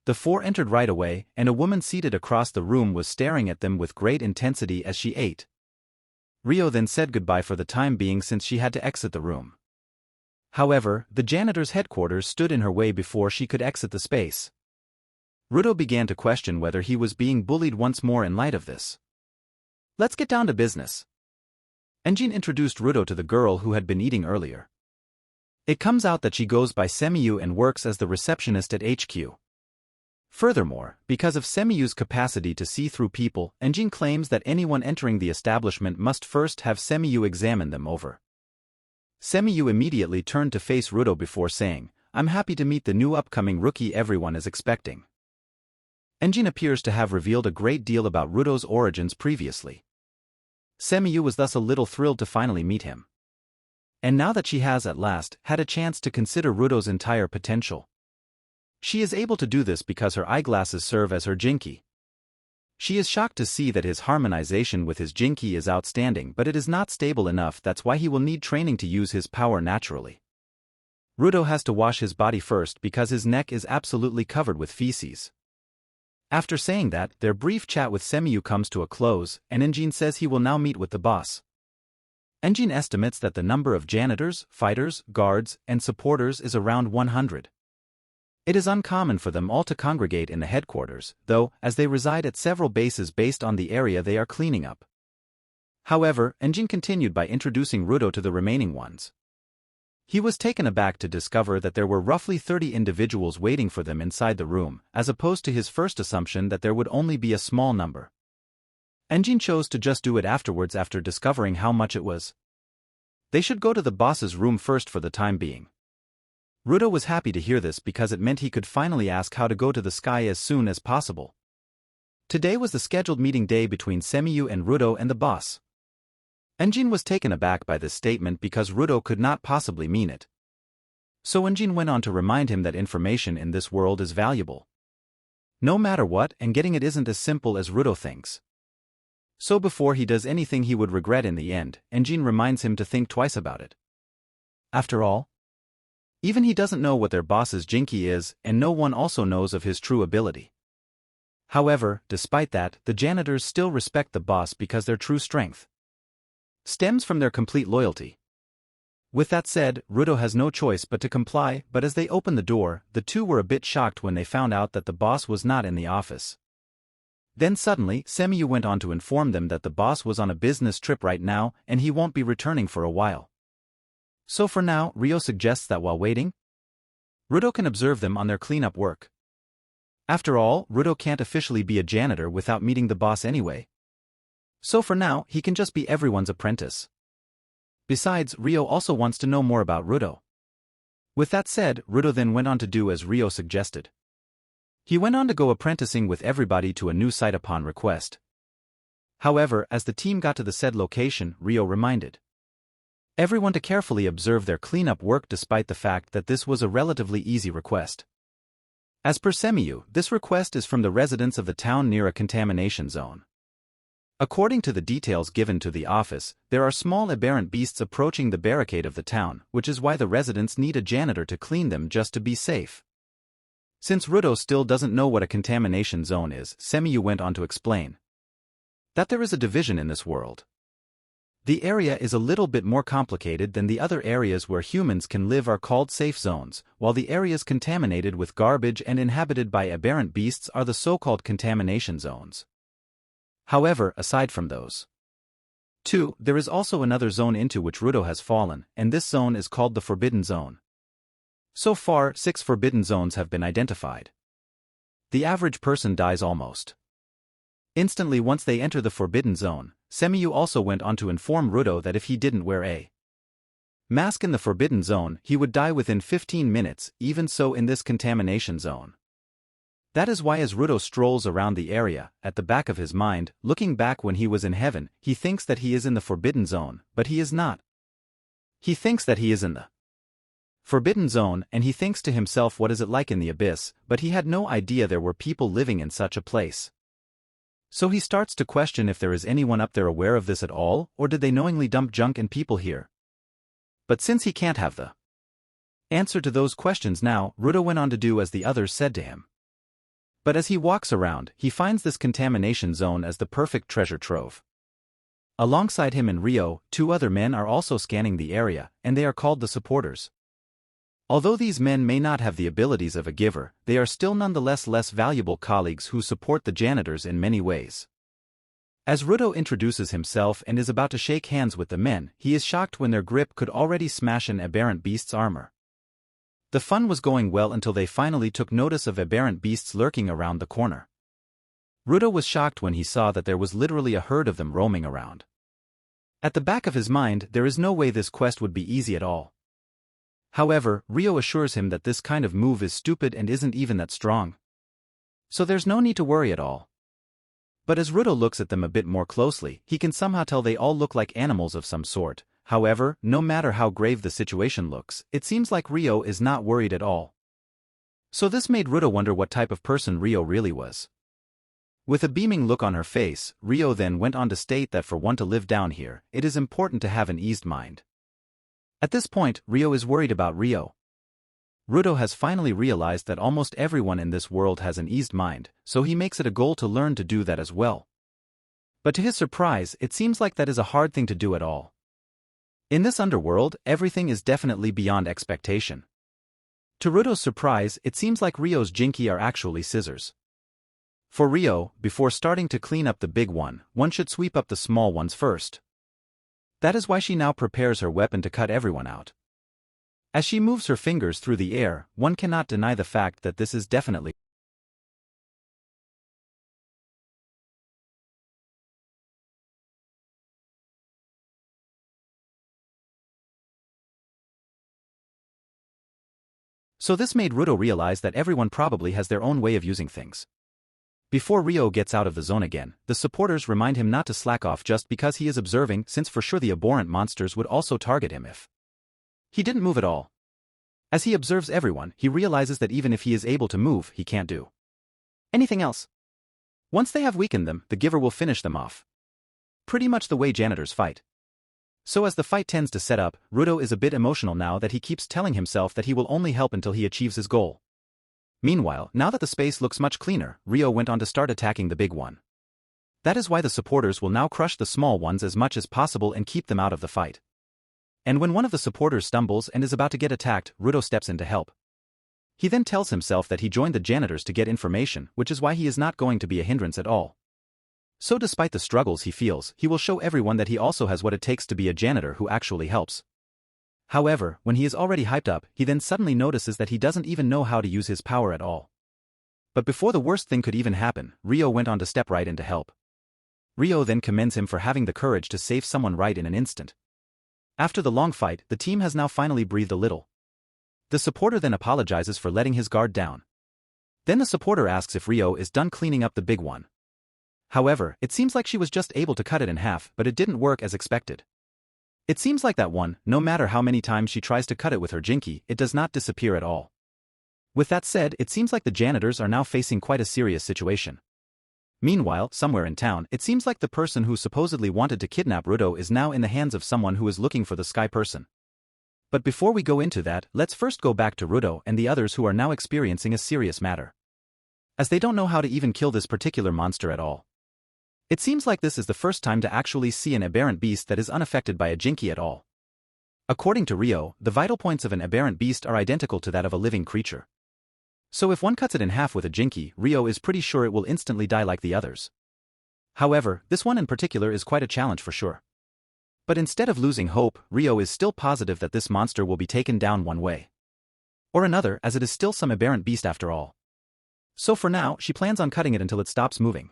The four entered right away, and a woman seated across the room was staring at them with great intensity as she ate. Rio then said goodbye for the time being since she had to exit the room. However, the janitor's headquarters stood in her way before she could exit the space. Rudo began to question whether he was being bullied once more in light of this. Let's get down to business. Enjin introduced Rudo to the girl who had been eating earlier. It comes out that she goes by Semiyu and works as the receptionist at HQ. Furthermore, because of Semiyu's capacity to see through people, Enjin claims that anyone entering the establishment must first have Semiyu examine them over. Semiyu immediately turned to face Rudo before saying, "I'm happy to meet the new upcoming rookie everyone is expecting." Enjin appears to have revealed a great deal about Rudo's origins previously. Semiyu was thus a little thrilled to finally meet him. And now that she has at last had a chance to consider Rudo's entire potential, she is able to do this because her eyeglasses serve as her jinki. She is shocked to see that his harmonization with his jinki is outstanding, but it is not stable enough. That's why he will need training to use his power naturally. Rudo has to wash his body first because his neck is absolutely covered with feces. After saying that, their brief chat with Semiyu comes to a close, and Enjin says he will now meet with the boss. Enjin estimates that the number of janitors, fighters, guards, and supporters is around 100. It is uncommon for them all to congregate in the headquarters, though, as they reside at several bases based on the area they are cleaning up. However, Enjin continued by introducing Rudo to the remaining ones. He was taken aback to discover that there were roughly 30 individuals waiting for them inside the room, as opposed to his first assumption that there would only be a small number. Enjin chose to just do it afterwards after discovering how much it was. They should go to the boss's room first for the time being. Rudo was happy to hear this because it meant he could finally ask how to go to the sky as soon as possible. Today was the scheduled meeting day between Semiyu and Rudo and the boss. Enjin was taken aback by this statement because Rudo could not possibly mean it. So Enjin went on to remind him that information in this world is valuable, no matter what, and getting it isn't as simple as Rudo thinks. So before he does anything he would regret in the end, Enjin reminds him to think twice about it. After all, even he doesn't know what their boss's jinki is, and no one also knows of his true ability. However, despite that, the janitors still respect the boss because their true strength stems from their complete loyalty. With that said, Rudo has no choice but to comply, but as they open the door, the two were a bit shocked when they found out that the boss was not in the office. Then suddenly, Semiyu went on to inform them that the boss was on a business trip right now and he won't be returning for a while. So for now, Ryo suggests that while waiting, Rudo can observe them on their cleanup work. After all, Rudo can't officially be a janitor without meeting the boss anyway. So for now, he can just be everyone's apprentice. Besides, Ryo also wants to know more about Rudo. With that said, Rudo then went on to do as Ryo suggested. He went on to go apprenticing with everybody to a new site upon request. However, as the team got to the said location, Ryo reminded everyone to carefully observe their cleanup work despite the fact that this was a relatively easy request. As per Semiyu, this request is from the residents of the town near a contamination zone. According to the details given to the office, there are small aberrant beasts approaching the barricade of the town, which is why the residents need a janitor to clean them just to be safe. Since Rudo still doesn't know what a contamination zone is, Semiyu went on to explain that there is a division in this world. The area is a little bit more complicated than the other areas where humans can live are called safe zones, while the areas contaminated with garbage and inhabited by aberrant beasts are the so-called contamination zones. However, aside from those two, there is also another zone into which Rudo has fallen, and this zone is called the Forbidden Zone. So far, 6 forbidden zones have been identified. The average person dies almost instantly once they enter the Forbidden Zone. Semiyu also went on to inform Rudo that if he didn't wear a mask in the Forbidden Zone, he would die within 15 minutes, even so in this contamination zone. That is why as Rudo strolls around the area, at the back of his mind, looking back when he was in heaven, he thinks that he is in the Forbidden Zone, but he is not. He thinks that he is in the Forbidden Zone, and he thinks to himself what is it like in the abyss, but he had no idea there were people living in such a place. So he starts to question if there is anyone up there aware of this at all, or did they knowingly dump junk and people here? But since he can't have the answer to those questions now, Rudo went on to do as the others said to him. But as he walks around, he finds this contamination zone as the perfect treasure trove. Alongside him and Ryo, 2 other men are also scanning the area, and they are called the supporters. Although these men may not have the abilities of a giver, they are still nonetheless less valuable colleagues who support the janitors in many ways. As Rudo introduces himself and is about to shake hands with the men, he is shocked when their grip could already smash an aberrant beast's armor. The fun was going well until they finally took notice of aberrant beasts lurking around the corner. Rudo was shocked when he saw that there was literally a herd of them roaming around. At the back of his mind, there is no way this quest would be easy at all. However, Ryo assures him that this kind of move is stupid and isn't even that strong. So there's no need to worry at all. But as Rudo looks at them a bit more closely, he can somehow tell they all look like animals of some sort. However, no matter how grave the situation looks, it seems like Ryo is not worried at all. So this made Rudo wonder what type of person Ryo really was. With a beaming look on her face, Ryo then went on to state that for one to live down here, it is important to have an eased mind. At this point, Ryo is worried about Ryo. Rudo has finally realized that almost everyone in this world has an eased mind, so he makes it a goal to learn to do that as well. But to his surprise, it seems like that is a hard thing to do at all. In this underworld, everything is definitely beyond expectation. To Rudo's surprise, it seems like Ryo's jinki are actually scissors. For Ryo, before starting to clean up the big one should sweep up the small ones first. That is why she now prepares her weapon to cut everyone out. As she moves her fingers through the air, one cannot deny the fact that this is definitely so this made Rudo realize that everyone probably has their own way of using things. Before Ryo gets out of the zone again, the supporters remind him not to slack off just because he is observing, since for sure the abhorrent monsters would also target him if he didn't move at all. As he observes everyone, he realizes that even if he is able to move, he can't do anything else. Once they have weakened them, the giver will finish them off. Pretty much the way janitors fight. So as the fight tends to set up, Rudo is a bit emotional now that he keeps telling himself that he will only help until he achieves his goal. Meanwhile, now that the space looks much cleaner, Ryo went on to start attacking the big one. That is why the supporters will now crush the small ones as much as possible and keep them out of the fight. And when one of the supporters stumbles and is about to get attacked, Rudo steps in to help. He then tells himself that he joined the janitors to get information, which is why he is not going to be a hindrance at all. So despite the struggles he feels, he will show everyone that he also has what it takes to be a janitor who actually helps. However, when he is already hyped up, he then suddenly notices that he doesn't even know how to use his power at all. But before the worst thing could even happen, Rio went on to step right in to help. Rio then commends him for having the courage to save someone right in an instant. After the long fight, the team has now finally breathed a little. The supporter then apologizes for letting his guard down. Then the supporter asks if Rio is done cleaning up the big one. However, it seems like she was just able to cut it in half, but it didn't work as expected. It seems like that one, no matter how many times she tries to cut it with her jinky, it does not disappear at all. With that said, it seems like the janitors are now facing quite a serious situation. Meanwhile, somewhere in town, it seems like the person who supposedly wanted to kidnap Rudo is now in the hands of someone who is looking for the sky person. But before we go into that, let's first go back to Rudo and the others who are now experiencing a serious matter, as they don't know how to even kill this particular monster at all. It seems like this is the first time to actually see an aberrant beast that is unaffected by a jinky at all. According to Rio, the vital points of an aberrant beast are identical to that of a living creature. So if one cuts it in half with a jinky, Rio is pretty sure it will instantly die like the others. However, this one in particular is quite a challenge for sure. But instead of losing hope, Rio is still positive that this monster will be taken down one way or another, as it is still some aberrant beast after all. So for now, she plans on cutting it until it stops moving.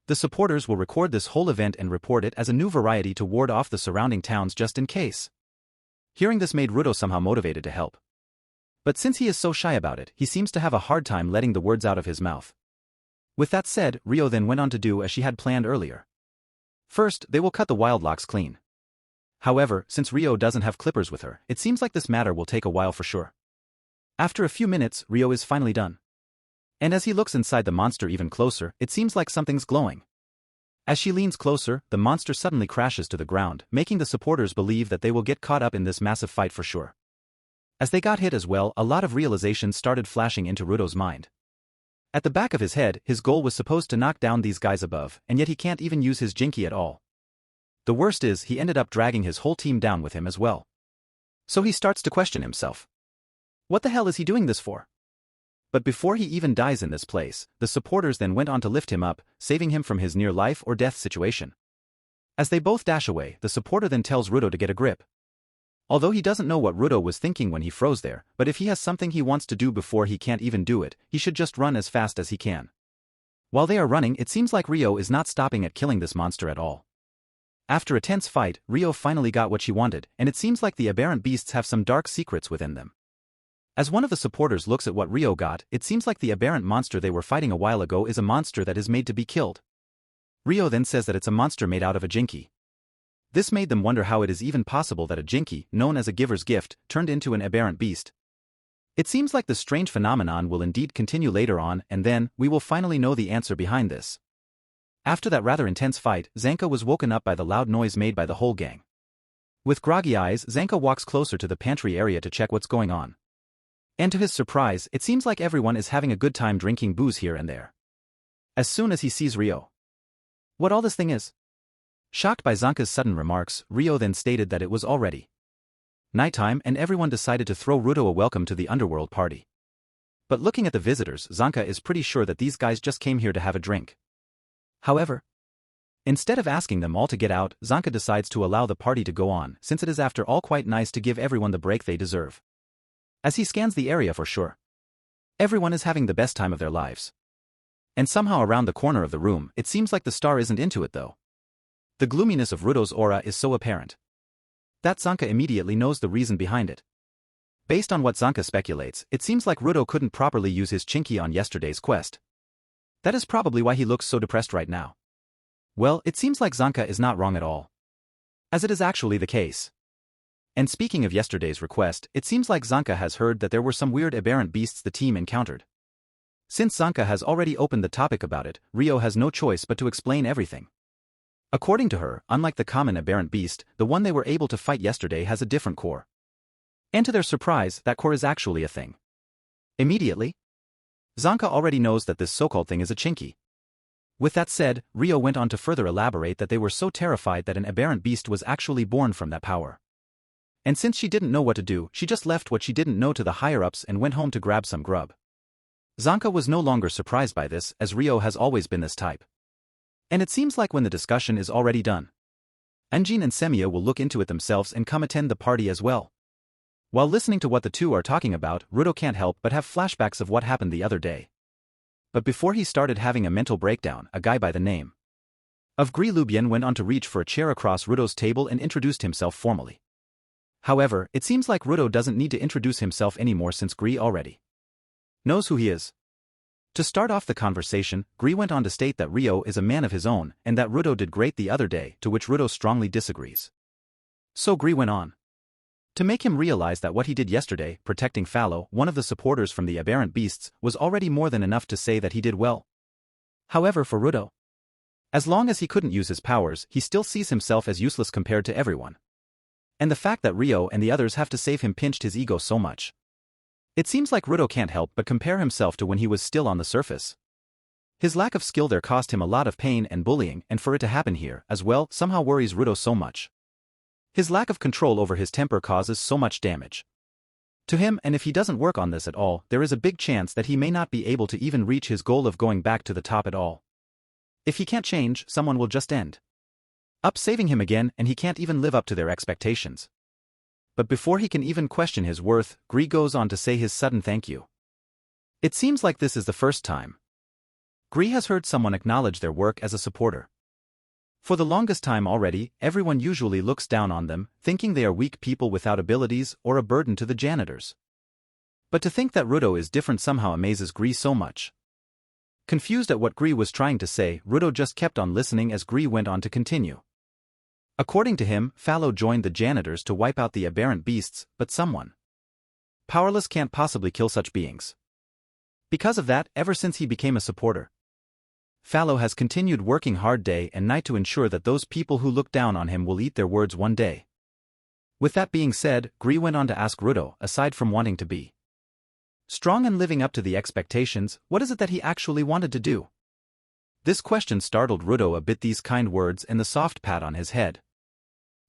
The supporters will record this whole event and report it as a new variety to ward off the surrounding towns just in case. Hearing this made Rudo somehow motivated to help. But since he is so shy about it, he seems to have a hard time letting the words out of his mouth. With that said, Rio then went on to do as she had planned earlier. First, they will cut the wild locks clean. However, since Rio doesn't have clippers with her, it seems like this matter will take a while for sure. After a few minutes, Rio is finally done. And as he looks inside the monster even closer, it seems like something's glowing. As she leans closer, the monster suddenly crashes to the ground, making the supporters believe that they will get caught up in this massive fight for sure. As they got hit as well, a lot of realizations started flashing into Rudo's mind. At the back of his head, his goal was supposed to knock down these guys above, and yet he can't even use his jinky at all. The worst is, he ended up dragging his whole team down with him as well. So he starts to question himself. What the hell is he doing this for? But before he even dies in this place, the supporters then went on to lift him up, saving him from his near life or death situation. As they both dash away, the supporter then tells Rudo to get a grip. Although he doesn't know what Rudo was thinking when he froze there, but if he has something he wants to do before he can't even do it, he should just run as fast as he can. While they are running, it seems like Rio is not stopping at killing this monster at all. After a tense fight, Rio finally got what she wanted, and it seems like the aberrant beasts have some dark secrets within them. As one of the supporters looks at what Rio got, it seems like the aberrant monster they were fighting a while ago is a monster that is made to be killed. Rio then says that it's a monster made out of a jinky. This made them wonder how it is even possible that a jinky, known as a giver's gift, turned into an aberrant beast. It seems like the strange phenomenon will indeed continue later on, and then, we will finally know the answer behind this. After that rather intense fight, Zanka was woken up by the loud noise made by the whole gang. With groggy eyes, Zanka walks closer to the pantry area to check what's going on. And to his surprise, it seems like everyone is having a good time drinking booze here and there. As soon as he sees Rio. What all this thing is? Shocked by Zanka's sudden remarks, Rio then stated that it was already nighttime and everyone decided to throw Rudo a welcome to the underworld party. But looking at the visitors, Zanka is pretty sure that these guys just came here to have a drink. However, instead of asking them all to get out, Zanka decides to allow the party to go on, since it is after all quite nice to give everyone the break they deserve. As he scans the area for sure, everyone is having the best time of their lives. And somehow around the corner of the room, it seems like the star isn't into it though. The gloominess of Rudo's aura is so apparent that Zanka immediately knows the reason behind it. Based on what Zanka speculates, it seems like Rudo couldn't properly use his chinky on yesterday's quest. That is probably why he looks so depressed right now. Well, it seems like Zanka is not wrong at all, as it is actually the case. And speaking of yesterday's request, it seems like Zanka has heard that there were some weird aberrant beasts the team encountered. Since Zanka has already opened the topic about it, Rio has no choice but to explain everything. According to her, unlike the common aberrant beast, the one they were able to fight yesterday has a different core. And to their surprise, that core is actually a thing. Immediately, Zanka already knows that this so-called thing is a chinky. With that said, Rio went on to further elaborate that they were so terrified that an aberrant beast was actually born from that power. And since she didn't know what to do, she just left what she didn't know to the higher-ups and went home to grab some grub. Zanka was no longer surprised by this, as Rio has always been this type. And it seems like when the discussion is already done, Anjin and Semyo will look into it themselves and come attend the party as well. While listening to what the two are talking about, Rudo can't help but have flashbacks of what happened the other day. But before he started having a mental breakdown, a guy by the name of Gri Lubian went on to reach for a chair across Rudo's table and introduced himself formally. However, it seems like Rudo doesn't need to introduce himself anymore since Gri already knows who he is. To start off the conversation, Gri went on to state that Rio is a man of his own and that Rudo did great the other day, to which Rudo strongly disagrees. So Gri went on to make him realize that what he did yesterday, protecting Fallow, one of the supporters from the aberrant beasts, was already more than enough to say that he did well. However, for Rudo, as long as he couldn't use his powers, he still sees himself as useless compared to everyone. And the fact that Rio and the others have to save him pinched his ego so much. It seems like Rudo can't help but compare himself to when he was still on the surface. His lack of skill there cost him a lot of pain and bullying, and for it to happen here as well somehow worries Rudo so much. His lack of control over his temper causes so much damage to him, and if he doesn't work on this at all, there is a big chance that he may not be able to even reach his goal of going back to the top at all. If he can't change, someone will just end up saving him again, and he can't even live up to their expectations. But before he can even question his worth, Gri goes on to say his sudden thank you. It seems like this is the first time Gri has heard someone acknowledge their work as a supporter. For the longest time already, everyone usually looks down on them, thinking they are weak people without abilities or a burden to the janitors. But to think that Rudo is different somehow amazes Gri so much. Confused at what Gri was trying to say, Rudo just kept on listening as Gri went on to continue. According to him, Fallow joined the janitors to wipe out the aberrant beasts, but someone powerless can't possibly kill such beings. Because of that, ever since he became a supporter, Fallow has continued working hard day and night to ensure that those people who look down on him will eat their words one day. With that being said, Gri went on to ask Rudo, aside from wanting to be strong and living up to the expectations, what is it that he actually wanted to do? This question startled Rudo a bit. These kind words and the soft pat on his head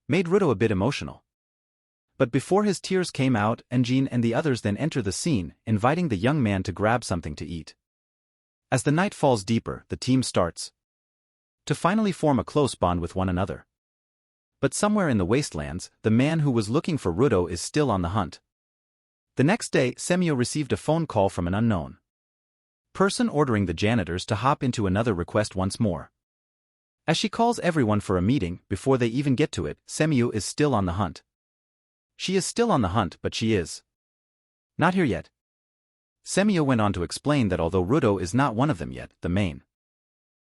made Rudo a bit emotional. But before his tears came out, Anjin and the others then enter the scene, inviting the young man to grab something to eat. As the night falls deeper, the team starts to finally form a close bond with one another. But somewhere in the wastelands, the man who was looking for Rudo is still on the hunt. The next day, Semyo received a phone call from an unknown person ordering the janitors to hop into another request once more. As she calls everyone for a meeting, before they even get to it, Semyo is still on the hunt. She is still on the hunt, but she is not here yet. Semyo went on to explain that although Rudo is not one of them yet, the main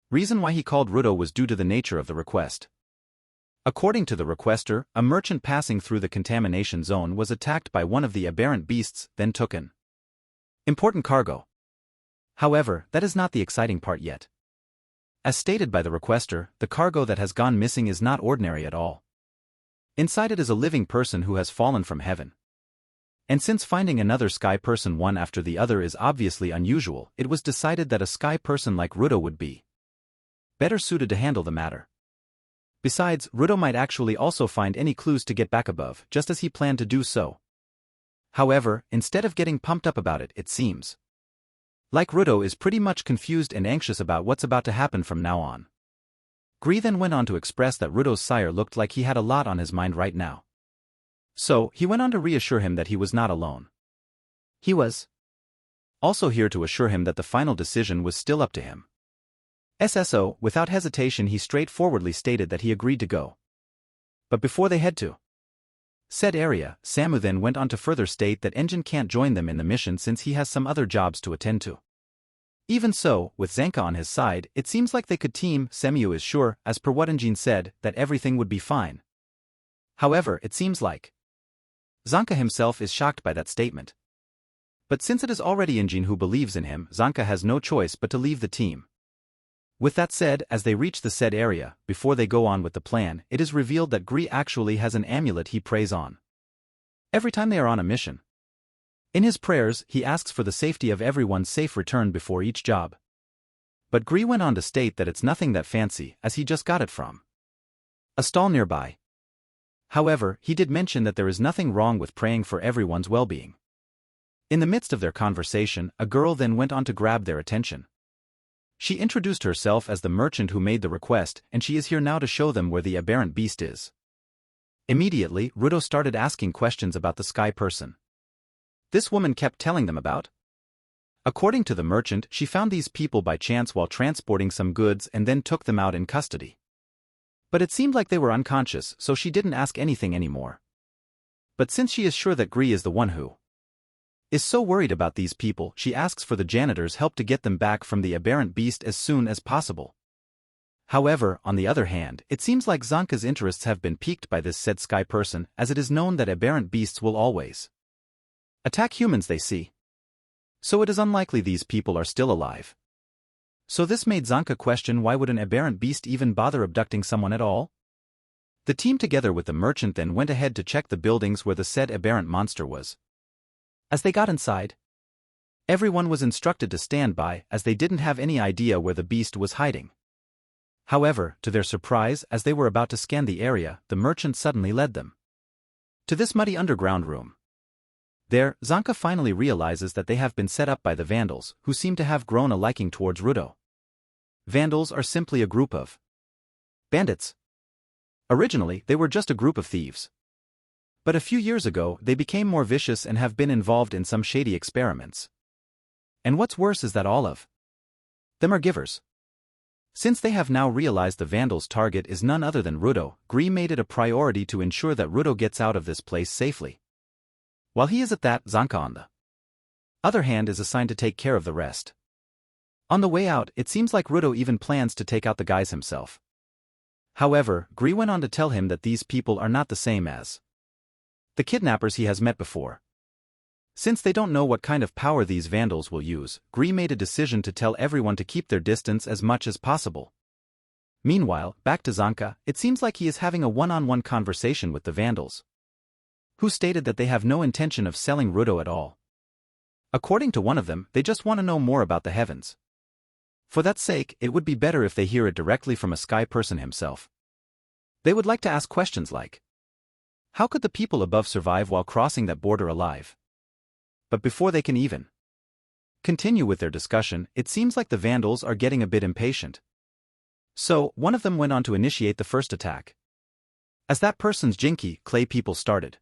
reason why he called Rudo was due to the nature of the request. According to the requester, a merchant passing through the contamination zone was attacked by one of the aberrant beasts, then took an important cargo. However, that is not the exciting part yet. As stated by the requester, the cargo that has gone missing is not ordinary at all. Inside it is a living person who has fallen from heaven. And since finding another sky person one after the other is obviously unusual, it was decided that a sky person like Rudo would be better suited to handle the matter. Besides, Rudo might actually also find any clues to get back above, just as he planned to do so. However, instead of getting pumped up about it, it seems like Rudo is pretty much confused and anxious about what's about to happen from now on. Gri then went on to express that Rudo's sire looked like he had a lot on his mind right now. So, he went on to reassure him that he was not alone. He was also here to assure him that the final decision was still up to him. SSO, without hesitation, he straightforwardly stated that he agreed to go. But before they head to said area, Samu then went on to further state that Engine can't join them in the mission since he has some other jobs to attend to. Even so, with Zanka on his side, it seems like they could team. Semyo is sure, as per what Engine said, that everything would be fine. However, it seems like Zanka himself is shocked by that statement. But since it is already Engine who believes in him, Zanka has no choice but to leave the team. With that said, as they reach the said area, before they go on with the plan, it is revealed that Gri actually has an amulet he prays on every time they are on a mission. In his prayers, he asks for the safety of everyone's safe return before each job. But Gri went on to state that it's nothing that fancy, as he just got it from a stall nearby. However, he did mention that there is nothing wrong with praying for everyone's well-being. In the midst of their conversation, a girl then went on to grab their attention. She introduced herself as the merchant who made the request, and she is here now to show them where the aberrant beast is. Immediately, Rudo started asking questions about the sky person. This woman kept telling them about. According to the merchant, she found these people by chance while transporting some goods and then took them out in custody. But it seemed like they were unconscious, so she didn't ask anything anymore. But since she is sure that Gree is the one who is so worried about these people, she asks for the janitor's help to get them back from the aberrant beast as soon as possible. However, on the other hand, it seems like Zanka's interests have been piqued by this said sky person, as it is known that aberrant beasts will always attack humans they see. So it is unlikely these people are still alive. So this made Zanka question why would an aberrant beast even bother abducting someone at all? The team together with the merchant then went ahead to check the buildings where the said aberrant monster was. As they got inside, everyone was instructed to stand by as they didn't have any idea where the beast was hiding. However, to their surprise, as they were about to scan the area, the merchant suddenly led them to this muddy underground room. There, Zanka finally realizes that they have been set up by the Vandals, who seem to have grown a liking towards Rudo. Vandals are simply a group of bandits. Originally, they were just a group of thieves. But a few years ago, they became more vicious and have been involved in some shady experiments. And what's worse is that all of them are givers. Since they have now realized the Vandals' target is none other than Rudo, Gree made it a priority to ensure that Rudo gets out of this place safely. While he is at that, Zanka on the other hand is assigned to take care of the rest. On the way out, it seems like Rudo even plans to take out the guys himself. However, Gree went on to tell him that these people are not the same as the kidnappers he has met before. Since they don't know what kind of power these Vandals will use, Gree made a decision to tell everyone to keep their distance as much as possible. Meanwhile, back to Zanka, it seems like he is having a one-on-one conversation with the Vandals, who stated that they have no intention of selling Rudo at all. According to one of them, they just want to know more about the heavens. For that sake, it would be better if they hear it directly from a sky person himself. They would like to ask questions like, how could the people above survive while crossing that border alive? But before they can even continue with their discussion, it seems like the Vandals are getting a bit impatient. So, one of them went on to initiate the first attack. As that person's Jinky, clay people started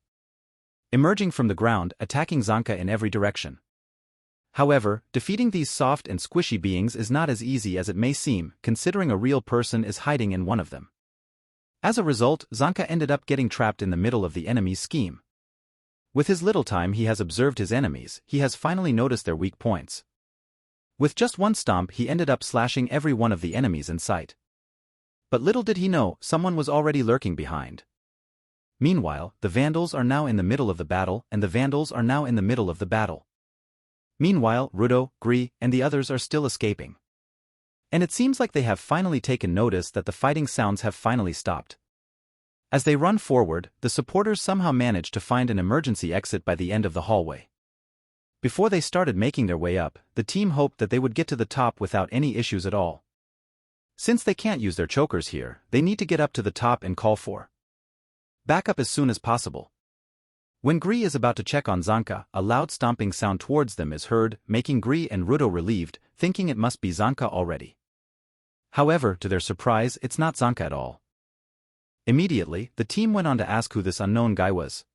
emerging from the ground, attacking Zanka in every direction. However, defeating these soft and squishy beings is not as easy as it may seem, considering a real person is hiding in one of them. As a result, Zanka ended up getting trapped in the middle of the enemy's scheme. With his little time he has observed his enemies, he has finally noticed their weak points. With just one stomp he ended up slashing every one of the enemies in sight. But little did he know, someone was already lurking behind. Meanwhile, the Vandals are now in the middle of the battle, and the Vandals are now in the middle of the battle. Meanwhile, Rudo, Gree, and the others are still escaping. And it seems like they have finally taken notice that the fighting sounds have finally stopped. As they run forward, the supporters somehow manage to find an emergency exit by the end of the hallway. Before they started making their way up, the team hoped that they would get to the top without any issues at all. Since they can't use their chokers here, they need to get up to the top and call for backup as soon as possible. When Gree is about to check on Zanka, a loud stomping sound towards them is heard, making Gree and Rudo relieved, thinking it must be Zanka already. However, to their surprise, it's not Zanka at all. Immediately, the team went on to ask who this unknown guy was.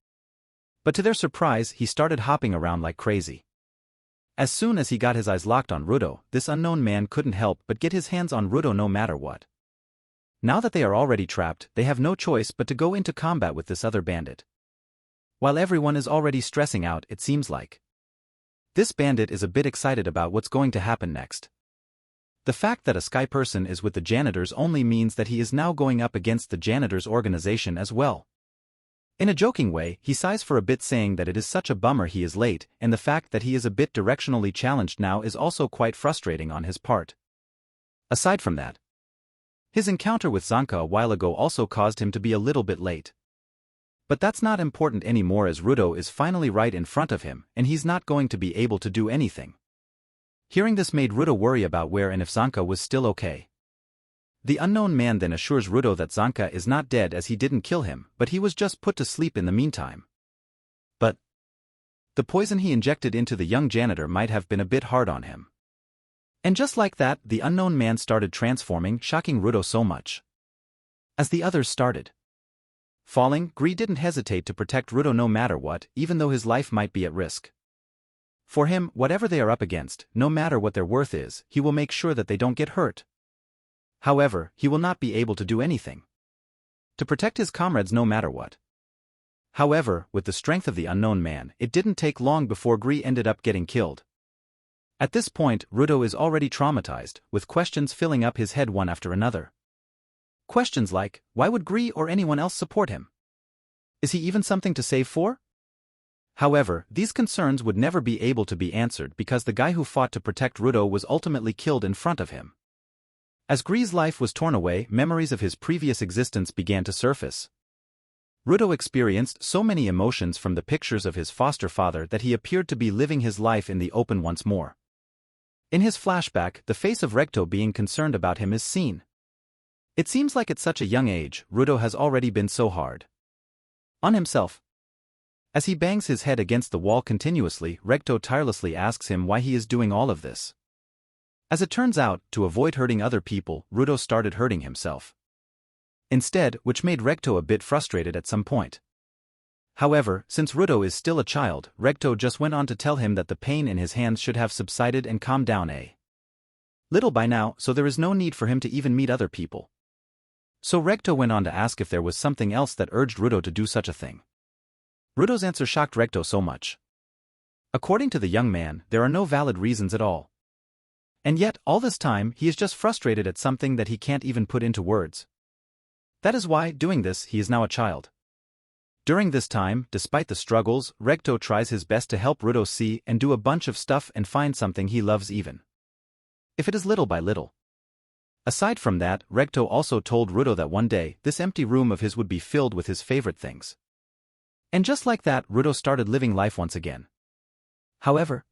But to their surprise, he started hopping around like crazy. As soon as he got his eyes locked on Rudo, this unknown man couldn't help but get his hands on Rudo no matter what. Now that they are already trapped, they have no choice but to go into combat with this other bandit. While everyone is already stressing out, it seems like this bandit is a bit excited about what's going to happen next. The fact that a sky person is with the janitors only means that he is now going up against the janitors' organization as well. In a joking way, he sighs for a bit, saying that it is such a bummer he is late, and the fact that he is a bit directionally challenged now is also quite frustrating on his part. Aside from that, his encounter with Zanka a while ago also caused him to be a little bit late. But that's not important anymore, as Rudo is finally right in front of him, and he's not going to be able to do anything. Hearing this made Rudo worry about where and if Zanka was still okay. The unknown man then assures Rudo that Zanka is not dead as he didn't kill him, but he was just put to sleep in the meantime. But the poison he injected into the young janitor might have been a bit hard on him. And just like that, the unknown man started transforming, shocking Rudo so much. As the others started falling, Gree didn't hesitate to protect Rudo no matter what, even though his life might be at risk. For him, whatever they are up against, no matter what their worth is, he will make sure that they don't get hurt. However, he will not be able to do anything to protect his comrades no matter what. However, with the strength of the unknown man, it didn't take long before Gree ended up getting killed. At this point, Rudo is already traumatized, with questions filling up his head one after another. Questions like, why would Gree or anyone else support him? Is he even something to save for? However, these concerns would never be able to be answered because the guy who fought to protect Rudo was ultimately killed in front of him. As Gree's life was torn away, memories of his previous existence began to surface. Rudo experienced so many emotions from the pictures of his foster father that he appeared to be living his life in the open once more. In his flashback, the face of Recto being concerned about him is seen. It seems like at such a young age, Rudo has already been so hard on himself. As he bangs his head against the wall continuously, Recto tirelessly asks him why he is doing all of this. As it turns out, to avoid hurting other people, Rudo started hurting himself instead, which made Recto a bit frustrated at some point. However, since Rudo is still a child, Recto just went on to tell him that the pain in his hands should have subsided and calmed down a little by now, so there is no need for him to even meet other people. So Recto went on to ask if there was something else that urged Rudo to do such a thing. Rudo's answer shocked Recto so much. According to the young man, there are no valid reasons at all. And yet, all this time, he is just frustrated at something that he can't even put into words. That is why, doing this, he is now a child. During this time, despite the struggles, Recto tries his best to help Rudo see and do a bunch of stuff and find something he loves even if it is little by little. Aside from that, Recto also told Rudo that one day, this empty room of his would be filled with his favorite things. And just like that, Rudo started living life once again. However,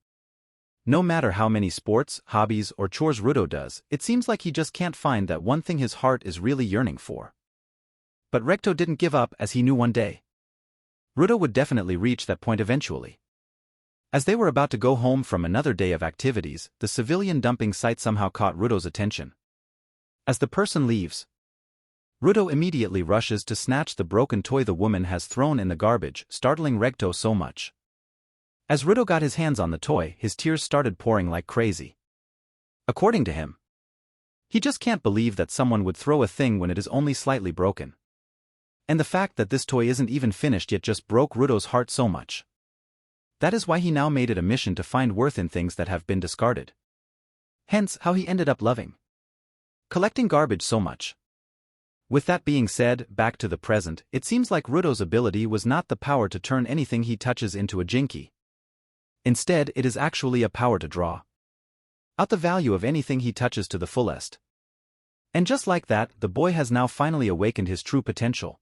no matter how many sports, hobbies, or chores Rudo does, it seems like he just can't find that one thing his heart is really yearning for. But Recto didn't give up, as he knew one day Rudo would definitely reach that point eventually. As they were about to go home from another day of activities, the civilian dumping site somehow caught Rudo's attention. As the person leaves, Rudo immediately rushes to snatch the broken toy the woman has thrown in the garbage, startling Recto so much. As Rudo got his hands on the toy, his tears started pouring like crazy. According to him, he just can't believe that someone would throw a thing when it is only slightly broken. And the fact that this toy isn't even finished yet just broke Rudo's heart so much. That is why he now made it a mission to find worth in things that have been discarded. Hence, how he ended up loving collecting garbage so much. With that being said, back to the present, it seems like Rudo's ability was not the power to turn anything he touches into a jinky. Instead, it is actually a power to draw out the value of anything he touches to the fullest. And just like that, the boy has now finally awakened his true potential.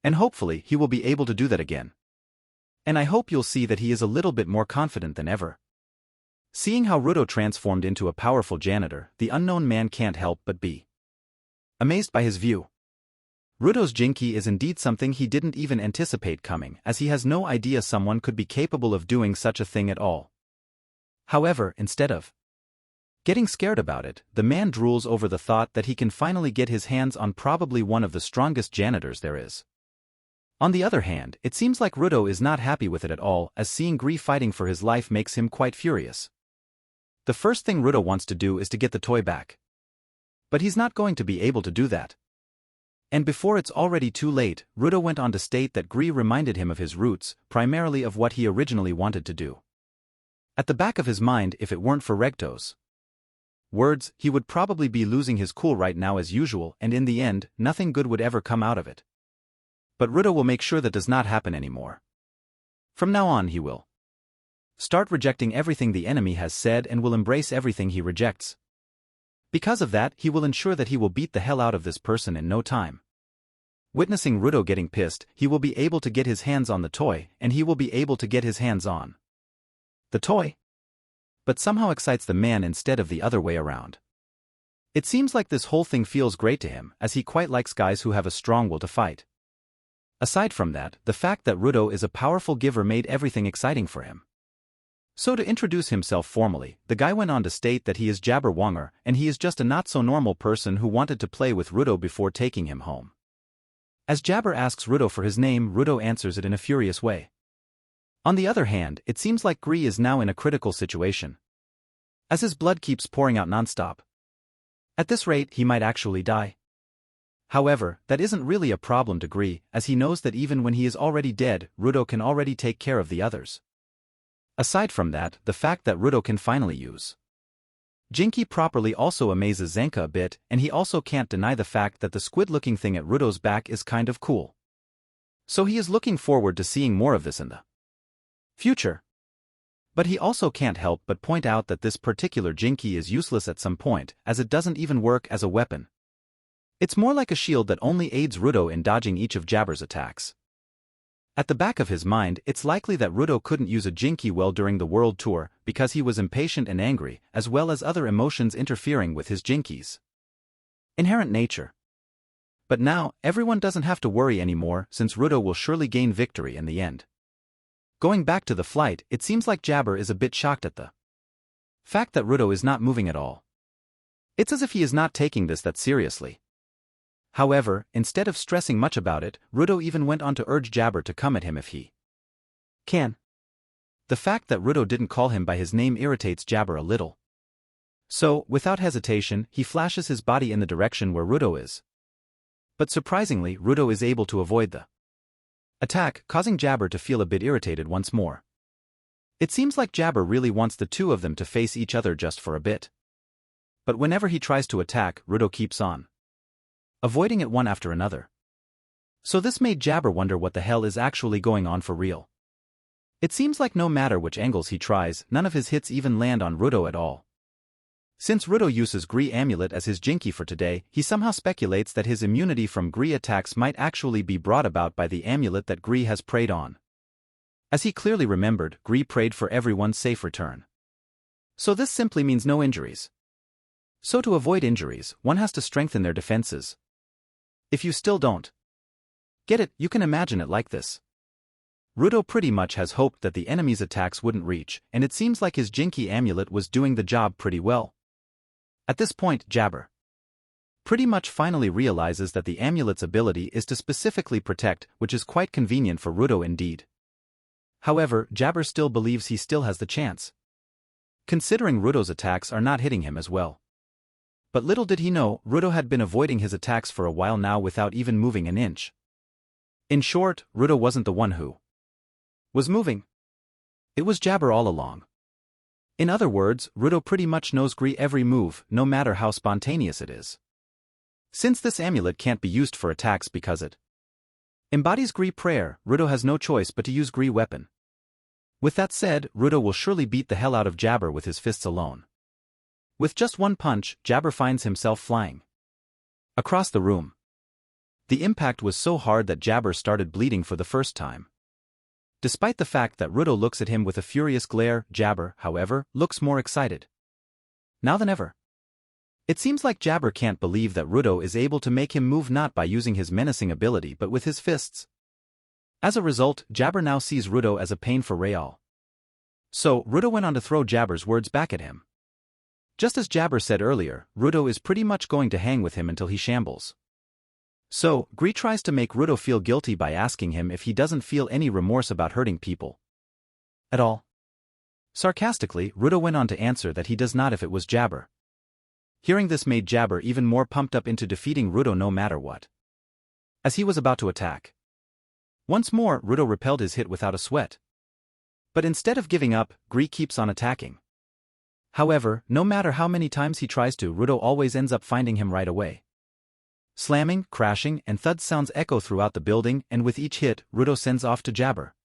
And hopefully, he will be able to do that again. And I hope you'll see that he is a little bit more confident than ever. Seeing how Rudo transformed into a powerful janitor, the unknown man can't help but be amazed by his view. Rudo's jinky is indeed something he didn't even anticipate coming, as he has no idea someone could be capable of doing such a thing at all. However, instead of getting scared about it, the man drools over the thought that he can finally get his hands on probably one of the strongest janitors there is. On the other hand, it seems like Rudo is not happy with it at all, as seeing Gree fighting for his life makes him quite furious. The first thing Rudo wants to do is to get the toy back. But he's not going to be able to do that. And before it's already too late, Rudo went on to state that Gree reminded him of his roots, primarily of what he originally wanted to do. At the back of his mind, if it weren't for Recto's words, he would probably be losing his cool right now as usual, and in the end, nothing good would ever come out of it. But Rudo will make sure that does not happen anymore. From now on he will start rejecting everything the enemy has said and will embrace everything he rejects. Because of that, he will ensure that he will beat the hell out of this person in no time. Witnessing Rudo getting pissed, he will be able to get his hands on the toy, and he will be able to get his hands on the toy. But somehow excites the man instead of the other way around. It seems like this whole thing feels great to him, as he quite likes guys who have a strong will to fight. Aside from that, the fact that Rudo is a powerful giver made everything exciting for him. So to introduce himself formally, the guy went on to state that he is Jabber Wonger and he is just a not-so-normal person who wanted to play with Rudo before taking him home. As Jabber asks Rudo for his name, Rudo answers it in a furious way. On the other hand, it seems like Gree is now in a critical situation, as his blood keeps pouring out non-stop. At this rate, he might actually die. However, that isn't really a problem to Gree, as he knows that even when he is already dead, Rudo can already take care of the others. Aside from that, the fact that Rudo can finally use Jinky properly also amazes Zenka a bit, and he also can't deny the fact that the squid-looking thing at Rudo's back is kind of cool. So he is looking forward to seeing more of this in the future. But he also can't help but point out that this particular Jinky is useless at some point, as it doesn't even work as a weapon. It's more like a shield that only aids Rudo in dodging each of Jabber's attacks. At the back of his mind, it's likely that Rudo couldn't use a Jinky well during the world tour because he was impatient and angry, as well as other emotions interfering with his Jinky's inherent nature. But now, everyone doesn't have to worry anymore since Rudo will surely gain victory in the end. Going back to the flight, it seems like Jabber is a bit shocked at the fact that Rudo is not moving at all. It's as if he is not taking this that seriously. However, instead of stressing much about it, Rudo even went on to urge Jabber to come at him if he can. The fact that Rudo didn't call him by his name irritates Jabber a little. So, without hesitation, he flashes his body in the direction where Rudo is. But surprisingly, Rudo is able to avoid the attack, causing Jabber to feel a bit irritated once more. It seems like Jabber really wants the two of them to face each other just for a bit. But whenever he tries to attack, Rudo keeps on avoiding it one after another. So this made Jabber wonder what the hell is actually going on for real. It seems like no matter which angles he tries, none of his hits even land on Rudo at all. Since Rudo uses Gree Amulet as his Jinky for today, he somehow speculates that his immunity from Gree attacks might actually be brought about by the amulet that Gree has prayed on. As he clearly remembered, Gree prayed for everyone's safe return. So this simply means no injuries. So to avoid injuries, one has to strengthen their defenses. If you still don't get it, you can imagine it like this. Rudo pretty much has hoped that the enemy's attacks wouldn't reach, and it seems like his Jinky amulet was doing the job pretty well. At this point, Jabber pretty much finally realizes that the amulet's ability is to specifically protect, which is quite convenient for Rudo indeed. However, Jabber still believes he still has the chance, considering Rudo's attacks are not hitting him as well. But little did he know, Rudo had been avoiding his attacks for a while now without even moving an inch. In short, Rudo wasn't the one who was moving. It was Jabber all along. In other words, Rudo pretty much knows Gree every move, no matter how spontaneous it is. Since this amulet can't be used for attacks because it embodies Gree prayer, Rudo has no choice but to use Gree weapon. With that said, Rudo will surely beat the hell out of Jabber with his fists alone. With just one punch, Jabber finds himself flying across the room. The impact was so hard that Jabber started bleeding for the first time. Despite the fact that Rudo looks at him with a furious glare, Jabber, however, looks more excited now than ever. It seems like Jabber can't believe that Rudo is able to make him move not by using his menacing ability but with his fists. As a result, Jabber now sees Rudo as a pain for Real. So, Rudo went on to throw Jabber's words back at him. Just as Jabber said earlier, Rudo is pretty much going to hang with him until he shambles. So, Gree tries to make Rudo feel guilty by asking him if he doesn't feel any remorse about hurting people at all. Sarcastically, Rudo went on to answer that he does not if it was Jabber. Hearing this made Jabber even more pumped up into defeating Rudo no matter what, as he was about to attack. Once more, Rudo repelled his hit without a sweat. But instead of giving up, Gree keeps on attacking. However, no matter how many times he tries to, Rudo always ends up finding him right away. Slamming, crashing, and thud sounds echo throughout the building, and with each hit, Rudo sends off to Jabber.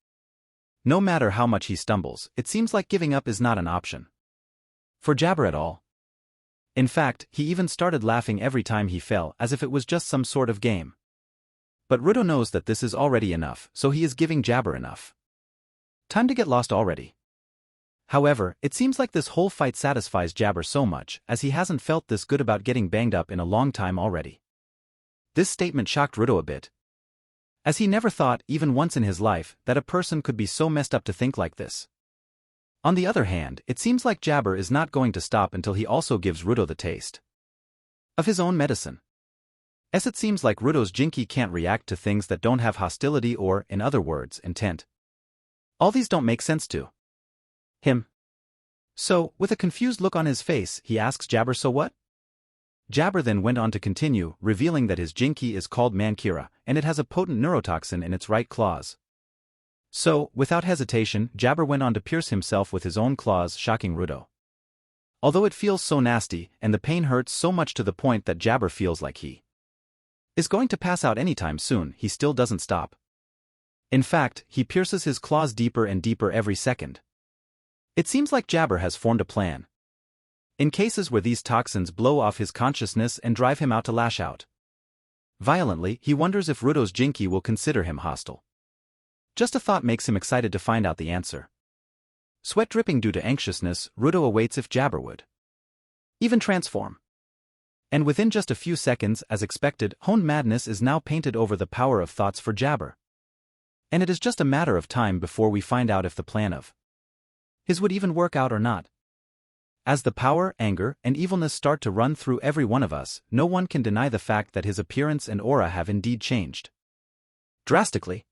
No matter how much he stumbles, it seems like giving up is not an option for Jabber at all. In fact, he even started laughing every time he fell, as if it was just some sort of game. But Rudo knows that this is already enough, so he is giving Jabber enough time to get lost already. However, it seems like this whole fight satisfies Jabber so much, as he hasn't felt this good about getting banged up in a long time already. This statement shocked Rudo a bit, as he never thought, even once in his life, that a person could be so messed up to think like this. On the other hand, it seems like Jabber is not going to stop until he also gives Rudo the taste of his own medicine. As it seems like Rudo's Jinky can't react to things that don't have hostility or, in other words, intent. All these don't make sense to him. So, with a confused look on his face, he asks Jabber, so what? Jabber then went on to continue, revealing that his Jinky is called Mankira, and it has a potent neurotoxin in its right claws. So, without hesitation, Jabber went on to pierce himself with his own claws, shocking Rudo. Although it feels so nasty, and the pain hurts so much to the point that Jabber feels like he is going to pass out anytime soon, he still doesn't stop. In fact, he pierces his claws deeper and deeper every second. It seems like Jabber has formed a plan in cases where these toxins blow off his consciousness and drive him out to lash out violently. He wonders if Rudo's Jinky will consider him hostile. Just a thought makes him excited to find out the answer. Sweat dripping due to anxiousness, Rudo awaits if Jabber would even transform. And within just a few seconds, as expected, honed madness is now painted over the power of thoughts for Jabber. And it is just a matter of time before we find out if the plan of his would even work out or not. As the power, anger, and evilness start to run through every one of us, no one can deny the fact that his appearance and aura have indeed changed drastically.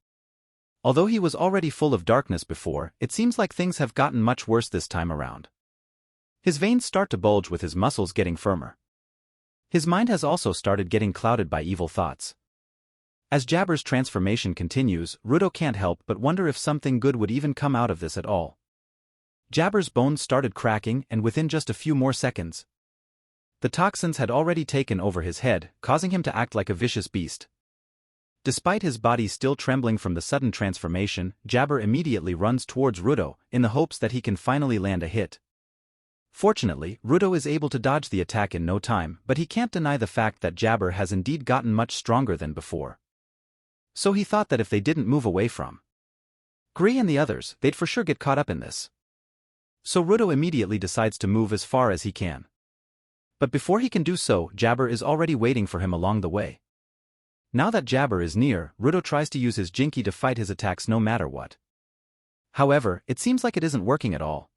Although he was already full of darkness before, it seems like things have gotten much worse this time around. His veins start to bulge with his muscles getting firmer. His mind has also started getting clouded by evil thoughts. As Jabber's transformation continues, Rudo can't help but wonder if something good would even come out of this at all. Jabber's bones started cracking, and within just a few more seconds, the toxins had already taken over his head, causing him to act like a vicious beast. Despite his body still trembling from the sudden transformation, Jabber immediately runs towards Rudo, in the hopes that he can finally land a hit. Fortunately, Rudo is able to dodge the attack in no time, but he can't deny the fact that Jabber has indeed gotten much stronger than before. So he thought that if they didn't move away from Gree and the others, they'd for sure get caught up in this. So Rudo immediately decides to move as far as he can. But before he can do so, Jabber is already waiting for him along the way. Now that Jabber is near, Rudo tries to use his Jinky to fight his attacks no matter what. However, it seems like it isn't working at all.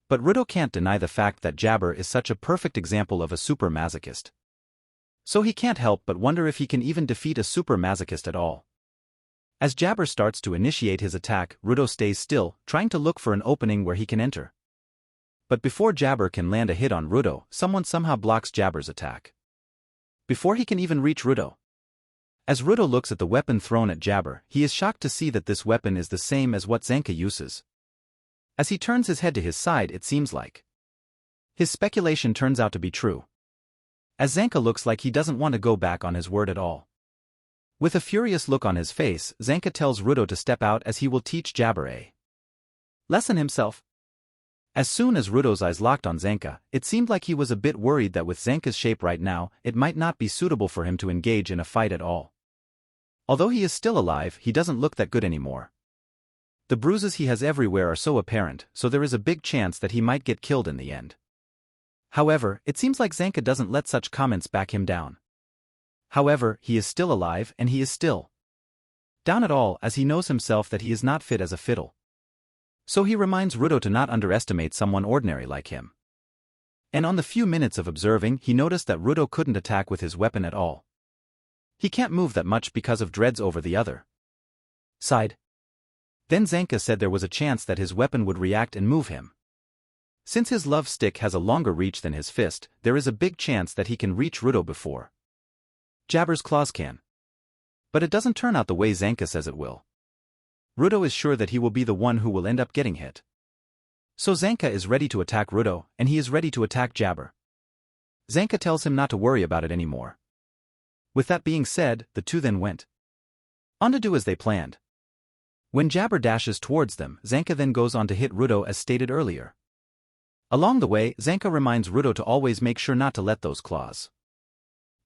But Rudo can't deny the fact that Jabber is such a perfect example of a super masochist. So he can't help but wonder if he can even defeat a super masochist at all. As Jabber starts to initiate his attack, Rudo stays still, trying to look for an opening where he can enter. But before Jabber can land a hit on Rudo, someone somehow blocks Jabber's attack before he can even reach Rudo. As Rudo looks at the weapon thrown at Jabber, he is shocked to see that this weapon is the same as what Zanka uses. As he turns his head to his side, it seems like his speculation turns out to be true, as Zanka looks like he doesn't want to go back on his word at all. With a furious look on his face, Zanka tells Rudo to step out as he will teach Jabber a lesson himself. As soon as Rudo's eyes locked on Zanka, it seemed like he was a bit worried that with Zanka's shape right now, it might not be suitable for him to engage in a fight at all. Although he is still alive, he doesn't look that good anymore. The bruises he has everywhere are so apparent, so there is a big chance that he might get killed in the end. However, it seems like Zanka doesn't let such comments back him down. However, he is still alive, and he is still down at all, as he knows himself that he is not fit as a fiddle. So he reminds Rudo to not underestimate someone ordinary like him. And on the few minutes of observing, he noticed that Rudo couldn't attack with his weapon at all. He can't move that much because of dreads over the other side. Then Zanka said there was a chance that his weapon would react and move him. Since his love stick has a longer reach than his fist, there is a big chance that he can reach Rudo before Jabber's claws can. But it doesn't turn out the way Zanka says it will. Rudo is sure that he will be the one who will end up getting hit. So Zanka is ready to attack Rudo, and he is ready to attack Jabber. Zanka tells him not to worry about it anymore. With that being said, the two then went on to do as they planned. When Jabber dashes towards them, Zanka then goes on to hit Rudo as stated earlier. Along the way, Zanka reminds Rudo to always make sure not to let those claws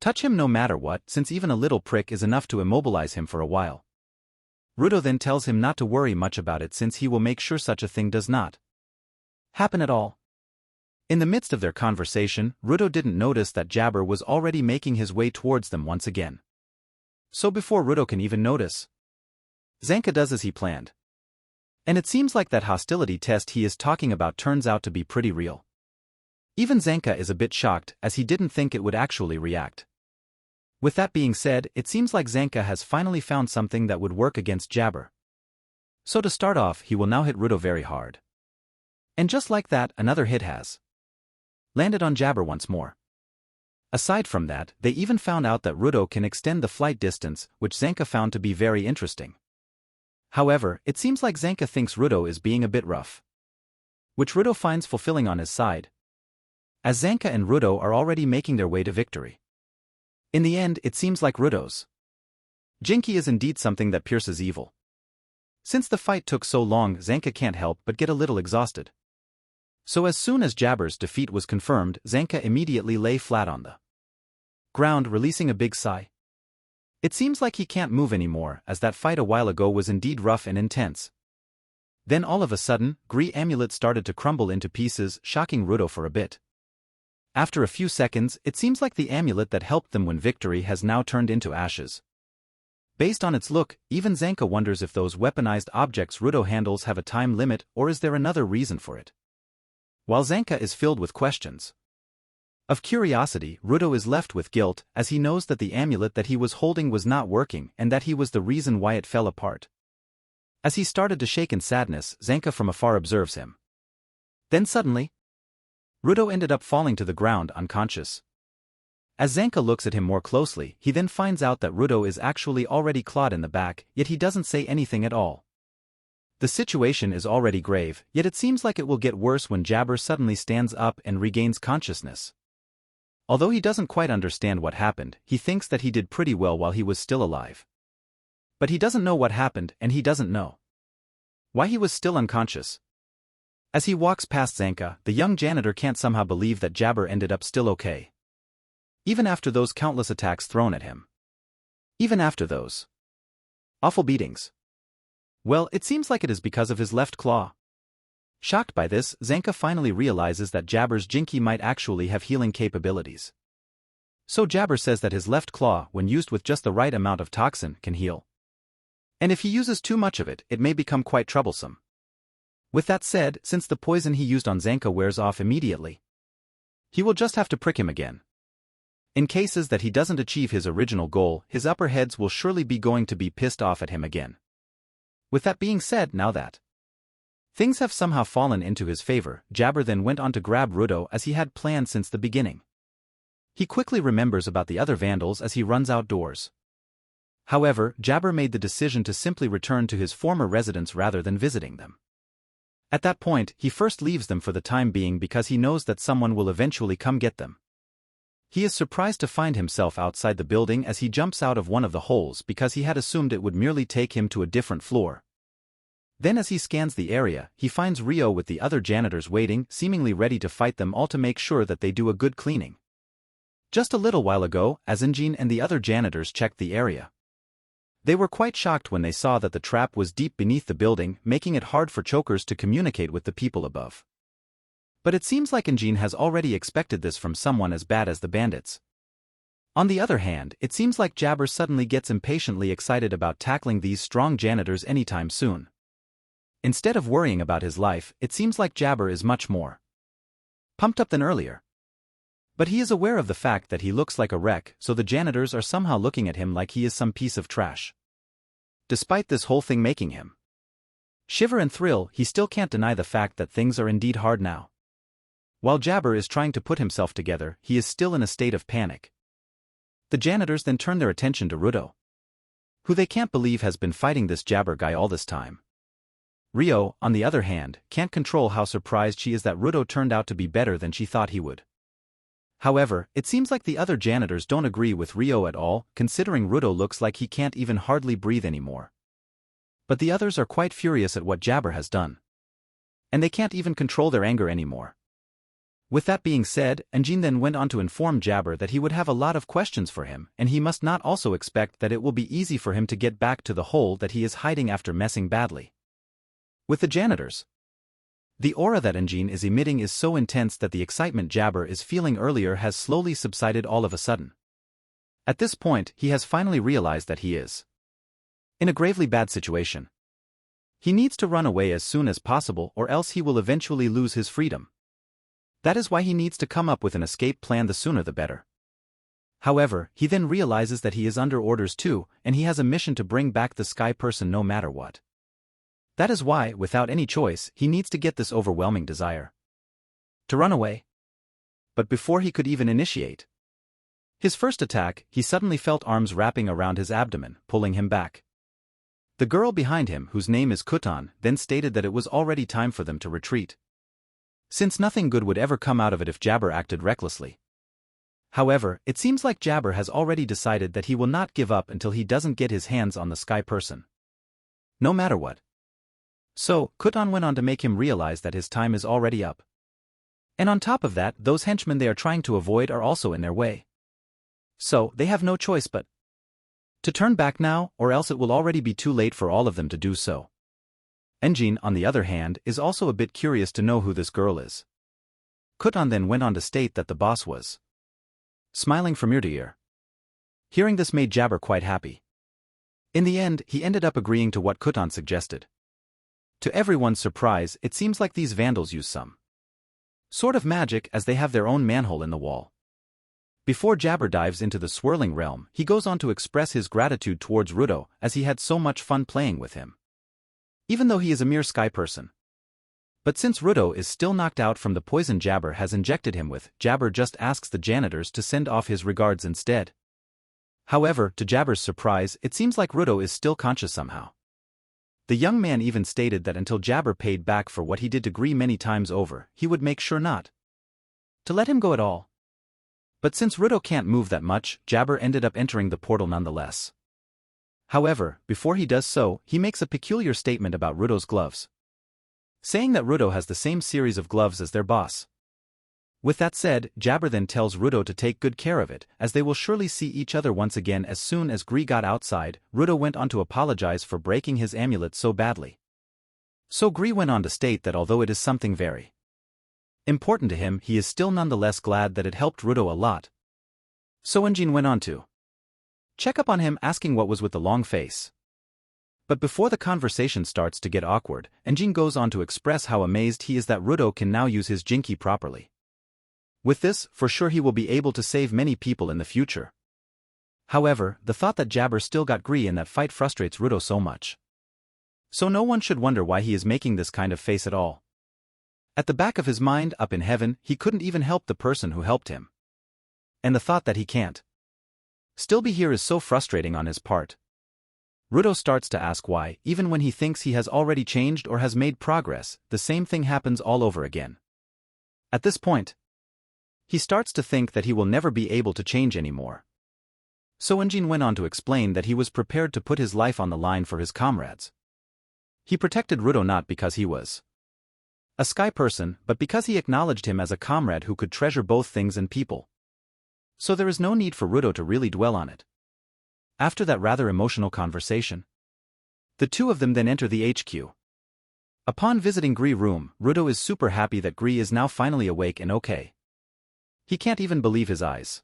touch him no matter what, since even a little prick is enough to immobilize him for a while. Rudo then tells him not to worry much about it since he will make sure such a thing does not happen at all. In the midst of their conversation, Rudo didn't notice that Jabber was already making his way towards them once again. So before Rudo can even notice, Zanka does as he planned. And it seems like that hostility test he is talking about turns out to be pretty real. Even Zanka is a bit shocked as he didn't think it would actually react. With that being said, it seems like Zanka has finally found something that would work against Jabber. So to start off, he will now hit Rudo very hard. And just like that, another hit has landed on Jabber once more. Aside from that, they even found out that Rudo can extend the flight distance, which Zanka found to be very interesting. However, it seems like Zanka thinks Rudo is being a bit rough, which Rudo finds fulfilling on his side, as Zanka and Rudo are already making their way to victory. In the end, it seems like Rudo's Jinky is indeed something that pierces evil. Since the fight took so long, Zanka can't help but get a little exhausted. So as soon as Jabber's defeat was confirmed, Zanka immediately lay flat on the ground, releasing a big sigh. It seems like he can't move anymore, as that fight a while ago was indeed rough and intense. Then all of a sudden, Gree Amulet started to crumble into pieces, shocking Rudo for a bit. After a few seconds, it seems like the amulet that helped them win victory has now turned into ashes. Based on its look, even Zanka wonders if those weaponized objects Rudo handles have a time limit, or is there another reason for it? While Zanka is filled with questions of curiosity, Rudo is left with guilt, as he knows that the amulet that he was holding was not working and that he was the reason why it fell apart. As he started to shake in sadness, Zanka from afar observes him. Then suddenly, Rudo ended up falling to the ground unconscious. As Zanka looks at him more closely, he then finds out that Rudo is actually already clawed in the back, yet he doesn't say anything at all. The situation is already grave, yet it seems like it will get worse when Jabber suddenly stands up and regains consciousness. Although he doesn't quite understand what happened, he thinks that he did pretty well while he was still alive. But he doesn't know what happened, and he doesn't know why he was still unconscious. As he walks past Zanka, the young janitor can't somehow believe that Jabber ended up still okay, even after those countless attacks thrown at him. Even after those awful beatings. Well, it seems like it is because of his left claw. Shocked by this, Zanka finally realizes that Jabber's Jinky might actually have healing capabilities. So Jabber says that his left claw, when used with just the right amount of toxin, can heal. And if he uses too much of it, it may become quite troublesome. With that said, since the poison he used on Zanka wears off immediately, he will just have to prick him again. In cases that he doesn't achieve his original goal, his upper heads will surely be going to be pissed off at him again. With that being said, now that things have somehow fallen into his favor, Jabber then went on to grab Rudo as he had planned since the beginning. He quickly remembers about the other vandals as he runs outdoors. However, Jabber made the decision to simply return to his former residence rather than visiting them. At that point, he first leaves them for the time being because he knows that someone will eventually come get them. He is surprised to find himself outside the building as he jumps out of one of the holes because he had assumed it would merely take him to a different floor. Then as he scans the area, he finds Rio with the other janitors waiting, seemingly ready to fight them all to make sure that they do a good cleaning. Just a little while ago, Azanjin and the other janitors checked the area. They were quite shocked when they saw that the trap was deep beneath the building, making it hard for chokers to communicate with the people above. But it seems like Anjin has already expected this from someone as bad as the bandits. On the other hand, it seems like Jabber suddenly gets impatiently excited about tackling these strong janitors anytime soon. Instead of worrying about his life, it seems like Jabber is much more pumped up than earlier. But he is aware of the fact that he looks like a wreck, so the janitors are somehow looking at him like he is some piece of trash. Despite this whole thing making him shiver and thrill, he still can't deny the fact that things are indeed hard now. While Jabber is trying to put himself together, he is still in a state of panic. The janitors then turn their attention to Rudo, who they can't believe has been fighting this Jabber guy all this time. Rio, on the other hand, can't control how surprised she is that Rudo turned out to be better than she thought he would. However, it seems like the other janitors don't agree with Rio at all, considering Rudo looks like he can't even hardly breathe anymore. But the others are quite furious at what Jabber has done. And they can't even control their anger anymore. With that being said, Engin then went on to inform Jabber that he would have a lot of questions for him, and he must not also expect that it will be easy for him to get back to the hole that he is hiding after messing badly with the janitors. The aura that Engin is emitting is so intense that the excitement Jabber is feeling earlier has slowly subsided all of a sudden. At this point, he has finally realized that he is in a gravely bad situation. He needs to run away as soon as possible, or else he will eventually lose his freedom. That is why he needs to come up with an escape plan, the sooner the better. However, he then realizes that he is under orders too, and he has a mission to bring back the Sky Person no matter what. That is why, without any choice, he needs to get this overwhelming desire to run away. But before he could even initiate his first attack, he suddenly felt arms wrapping around his abdomen, pulling him back. The girl behind him, whose name is Kutan, then stated that it was already time for them to retreat, since nothing good would ever come out of it if Jabber acted recklessly. However, it seems like Jabber has already decided that he will not give up until he doesn't get his hands on the Sky Person, no matter what. So, Kutan went on to make him realize that his time is already up. And on top of that, those henchmen they are trying to avoid are also in their way. So, they have no choice but to turn back now, or else it will already be too late for all of them to do so. Engin, on the other hand, is also a bit curious to know who this girl is. Kutan then went on to state that the boss was smiling from ear to ear. Hearing this made Jabber quite happy. In the end, he ended up agreeing to what Kutan suggested. To everyone's surprise, it seems like these vandals use some sort of magic, as they have their own manhole in the wall. Before Jabber dives into the swirling realm, he goes on to express his gratitude towards Rudo, as he had so much fun playing with him, even though he is a mere Sky Person. But since Rudo is still knocked out from the poison Jabber has injected him with, Jabber just asks the janitors to send off his regards instead. However, to Jabber's surprise, it seems like Rudo is still conscious somehow. The young man even stated that until Jabber paid back for what he did to Gree many times over, he would make sure not to let him go at all. But since Rudo can't move that much, Jabber ended up entering the portal nonetheless. However, before he does so, he makes a peculiar statement about Rudo's gloves, saying that Rudo has the same series of gloves as their boss. With that said, Jabber then tells Rudo to take good care of it, as they will surely see each other once again. As soon as Gree got outside, Rudo went on to apologize for breaking his amulet so badly. So Gree went on to state that although it is something very important to him, he is still nonetheless glad that it helped Rudo a lot. So Engin went on to check up on him, asking what was with the long face. But before the conversation starts to get awkward, Engin goes on to express how amazed he is that Rudo can now use his Jinki properly. With this, for sure he will be able to save many people in the future. However, the thought that Jabber still got Gree in that fight frustrates Rudo so much. So no one should wonder why he is making this kind of face at all. At the back of his mind, up in heaven, he couldn't even help the person who helped him. And the thought that he can't still be here is so frustrating on his part. Rudo starts to ask why, even when he thinks he has already changed or has made progress, the same thing happens all over again. At this point, he starts to think that he will never be able to change anymore. So Engin went on to explain that he was prepared to put his life on the line for his comrades. He protected Rudo not because he was a Sky Person, but because he acknowledged him as a comrade who could treasure both things and people. So there is no need for Rudo to really dwell on it. After that rather emotional conversation, the two of them then enter the HQ. Upon visiting Gree's room, Rudo is super happy that Gree is now finally awake and okay. He can't even believe his eyes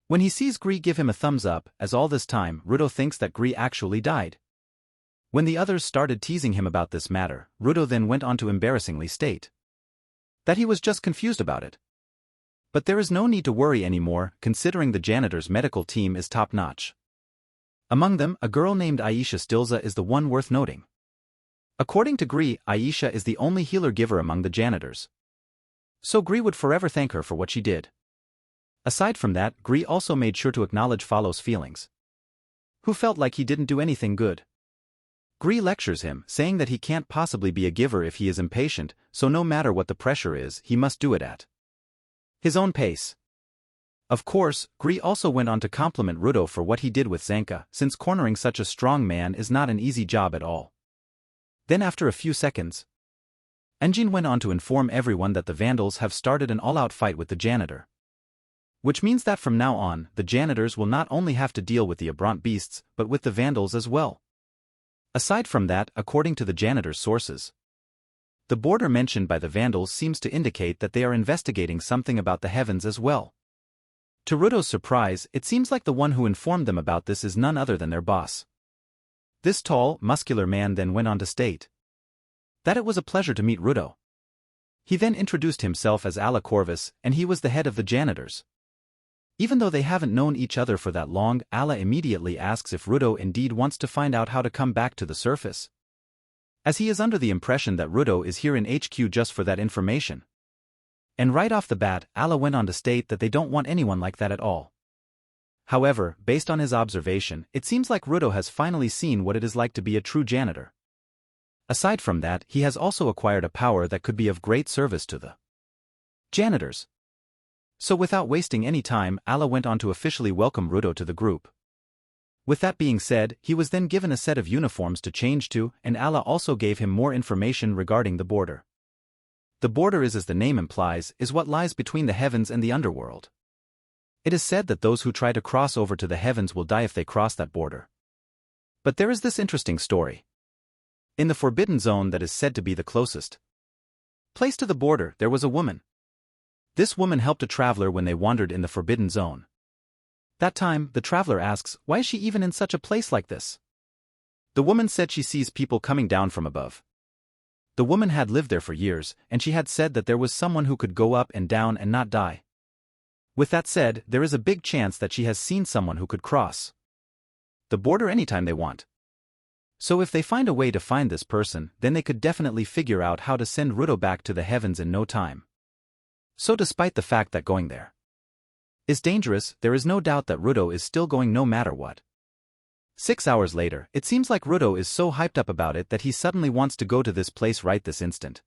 when he sees Gree give him a thumbs up, as all this time Rudo thinks that Gree actually died. When the others started teasing him about this matter, Rudo then went on to embarrassingly state that he was just confused about it. But there is no need to worry anymore, considering the janitor's medical team is top-notch. Among them, a girl named Aisha Stilza is the one worth noting. According to Gree, Aisha is the only healer-giver among the janitors. So Gree would forever thank her for what she did. Aside from that, Gree also made sure to acknowledge Follow's feelings, who felt like he didn't do anything good. Gree lectures him, saying that he can't possibly be a giver if he is impatient, so no matter what the pressure is, he must do it at his own pace. Of course, Gree also went on to compliment Rudo for what he did with Zanka, since cornering such a strong man is not an easy job at all. Then after a few seconds, Engin went on to inform everyone that the vandals have started an all-out fight with the janitor. Which means that from now on, the janitors will not only have to deal with the Abrant beasts, but with the vandals as well. Aside from that, according to the janitor's sources, the border mentioned by the vandals seems to indicate that they are investigating something about the heavens as well. To Rudo's surprise, it seems like the one who informed them about this is none other than their boss. This tall, muscular man then went on to state that it was a pleasure to meet Rudo. He then introduced himself as Alla Corvus, and he was the head of the janitors. Even though they haven't known each other for that long, Alla immediately asks if Rudo indeed wants to find out how to come back to the surface, as he is under the impression that Rudo is here in HQ just for that information. And right off the bat, Alla went on to state that they don't want anyone like that at all. However, based on his observation, it seems like Rudo has finally seen what it is like to be a true janitor. Aside from that, he has also acquired a power that could be of great service to the janitors. So without wasting any time, Alla went on to officially welcome Rudo to the group. With that being said, he was then given a set of uniforms to change to, and Alla also gave him more information regarding the border. The border is, as the name implies, is what lies between the heavens and the underworld. It is said that those who try to cross over to the heavens will die if they cross that border. But there is this interesting story. In the Forbidden Zone that is said to be the closest place to the border, there was a woman. This woman helped a traveler when they wandered in the Forbidden Zone. That time, the traveler asks, why is she even in such a place like this? The woman said she sees people coming down from above. The woman had lived there for years, and she had said that there was someone who could go up and down and not die. With that said, there is a big chance that she has seen someone who could cross the border anytime they want. So if they find a way to find this person, then they could definitely figure out how to send Rudo back to the heavens in no time. So despite the fact that going there is dangerous, there is no doubt that Rudo is still going no matter what. 6 hours later, it seems like Rudo is so hyped up about it that he suddenly wants to go to this place right this instant.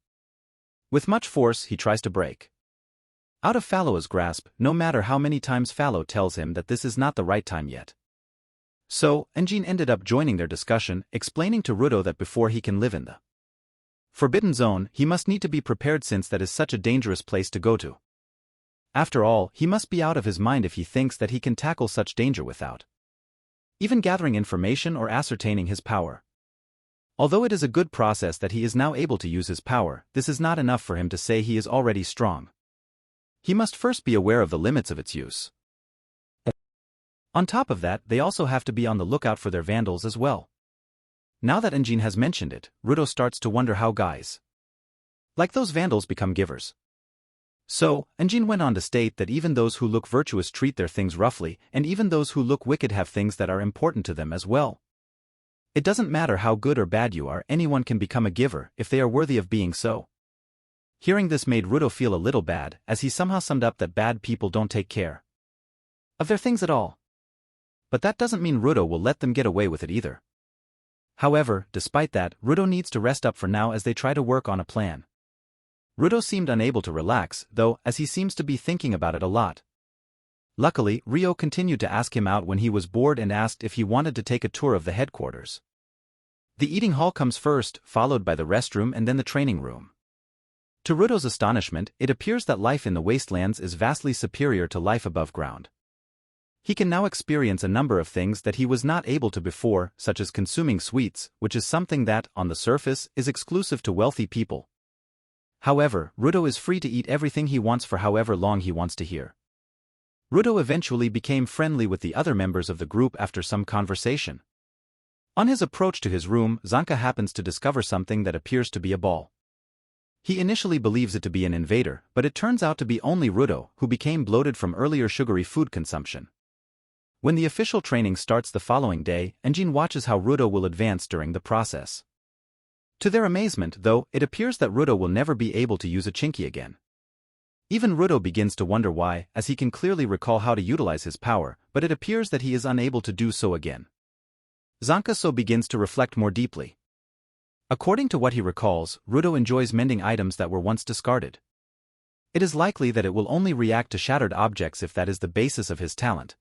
With much force, he tries to break out of Faloa's grasp, no matter how many times Falo tells him that this is not the right time yet. So, Engin ended up joining their discussion, explaining to Rudo that before he can live in the Forbidden Zone, he must need to be prepared since that is such a dangerous place to go to. After all, he must be out of his mind if he thinks that he can tackle such danger without even gathering information or ascertaining his power. Although it is a good process that he is now able to use his power, this is not enough for him to say he is already strong. He must first be aware of the limits of its use. On top of that, they also have to be on the lookout for their vandals as well. Now that Engin has mentioned it, Rudo starts to wonder how guys like those vandals become givers. So, Engin went on to state that even those who look virtuous treat their things roughly, and even those who look wicked have things that are important to them as well. It doesn't matter how good or bad you are, anyone can become a giver if they are worthy of being so. Hearing this made Rudo feel a little bad, as he somehow summed up that bad people don't take care of their things at all. But that doesn't mean Rudo will let them get away with it either. However, despite that, Rudo needs to rest up for now as they try to work on a plan. Rudo seemed unable to relax, though, as he seems to be thinking about it a lot. Luckily, Rio continued to ask him out when he was bored and asked if he wanted to take a tour of the headquarters. The eating hall comes first, followed by the restroom and then the training room. To Rudo's astonishment, it appears that life in the wastelands is vastly superior to life above ground. He can now experience a number of things that he was not able to before, such as consuming sweets, which is something that, on the surface, is exclusive to wealthy people. However, Rudo is free to eat everything he wants for however long he wants to hear. Rudo eventually became friendly with the other members of the group after some conversation. On his approach to his room, Zanka happens to discover something that appears to be a ball. He initially believes it to be an invader, but it turns out to be only Rudo, who became bloated from earlier sugary food consumption. When the official training starts the following day, Engin watches how Rudo will advance during the process. To their amazement, though, it appears that Rudo will never be able to use a Chinky again. Even Rudo begins to wonder why, as he can clearly recall how to utilize his power, but it appears that he is unable to do so again. Zanka so begins to reflect more deeply. According to what he recalls, Rudo enjoys mending items that were once discarded. It is likely that it will only react to shattered objects if that is the basis of his talent.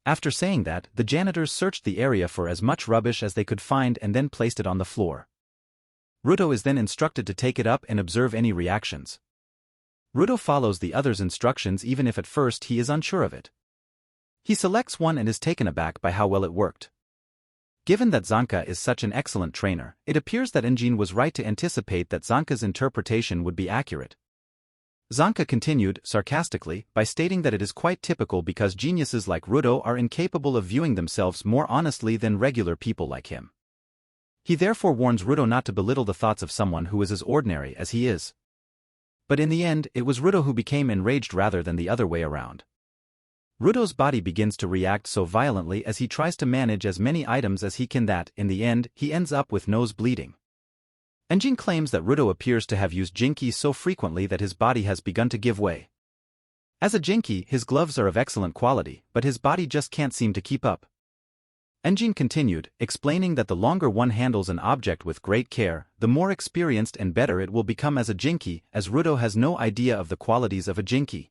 After saying that, the janitors searched the area for as much rubbish as they could find and then placed it on the floor. Ruto is then instructed to take it up and observe any reactions. Ruto follows the other's instructions even if at first he is unsure of it. He selects one and is taken aback by how well it worked. Given that Zanka is such an excellent trainer, it appears that Enjin was right to anticipate that Zanka's interpretation would be accurate. Zanka continued, sarcastically, by stating that it is quite typical because geniuses like Ruto are incapable of viewing themselves more honestly than regular people like him. He therefore warns Ruto not to belittle the thoughts of someone who is as ordinary as he is. But in the end, it was Ruto who became enraged rather than the other way around. Ruto's body begins to react so violently as he tries to manage as many items as he can that, in the end, he ends up with nose bleeding. Enjin claims that Ruto appears to have used Jinki so frequently that his body has begun to give way. As a Jinki, his gloves are of excellent quality, but his body just can't seem to keep up. Enjin continued, explaining that the longer one handles an object with great care, the more experienced and better it will become as a Jinki, as Ruto has no idea of the qualities of a Jinki.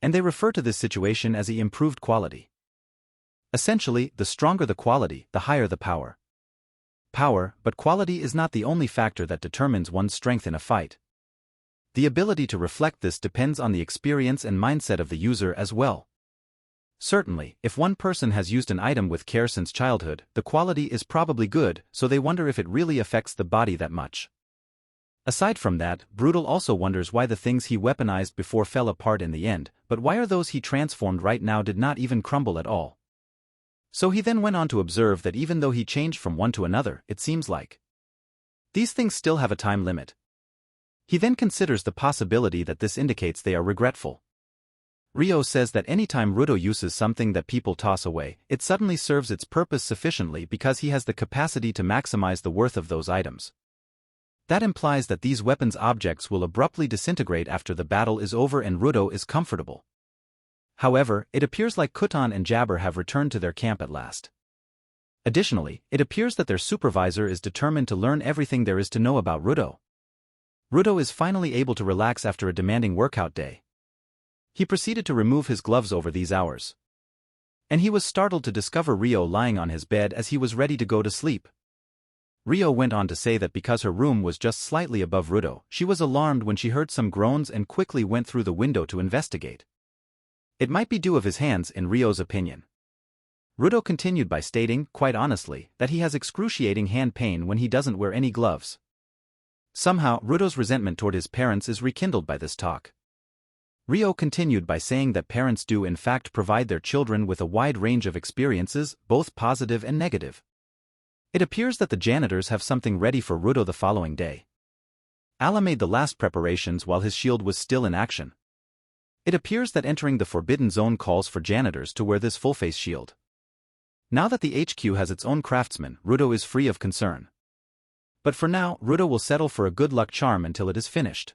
And they refer to this situation as the improved quality. Essentially, the stronger the quality, the higher the power. Power, but quality is not the only factor that determines one's strength in a fight. The ability to reflect this depends on the experience and mindset of the user as well. Certainly, if one person has used an item with care since childhood, the quality is probably good, so they wonder if it really affects the body that much. Aside from that, Brutal also wonders why the things he weaponized before fell apart in the end, but why are those he transformed right now did not even crumble at all. So he then went on to observe that even though he changed from one to another, it seems like these things still have a time limit. He then considers the possibility that this indicates they are regretful. Rio says that anytime Ruto uses something that people toss away, it suddenly serves its purpose sufficiently because he has the capacity to maximize the worth of those items. That implies that these weapons objects will abruptly disintegrate after the battle is over and Ruto is comfortable. However, it appears like Kutan and Jabber have returned to their camp at last. Additionally, it appears that their supervisor is determined to learn everything there is to know about Ruto. Ruto is finally able to relax after a demanding workout day. He proceeded to remove his gloves over these hours. And he was startled to discover Rio lying on his bed as he was ready to go to sleep. Rio went on to say that because her room was just slightly above Ruto, she was alarmed when she heard some groans and quickly went through the window to investigate. It might be due of his hands, in Rio's opinion. Ruto continued by stating, quite honestly, that he has excruciating hand pain when he doesn't wear any gloves. Somehow, Ruto's resentment toward his parents is rekindled by this talk. Rio continued by saying that parents do in fact provide their children with a wide range of experiences, both positive and negative. It appears that the janitors have something ready for Ruto the following day. Allah made the last preparations while his shield was still in action. It appears that entering the Forbidden Zone calls for janitors to wear this full-face shield. Now that the HQ has its own craftsman, Ruto is free of concern. But for now, Ruto will settle for a good luck charm until it is finished.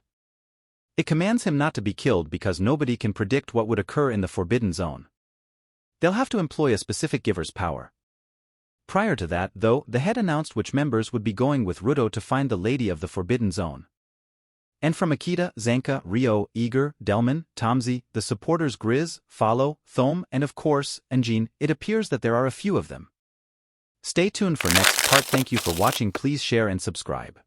It commands him not to be killed because nobody can predict what would occur in the Forbidden Zone. They'll have to employ a specific giver's power. Prior to that, though, the head announced which members would be going with Ruto to find the Lady of the Forbidden Zone. And from Akita, Zanka, Rio, Eager, Delman, Tomzi, the supporters Grizz, Follow, Thome, and of course, Enjin, it appears that there are a few of them. Stay tuned for next part. Thank you for watching. Please share and subscribe.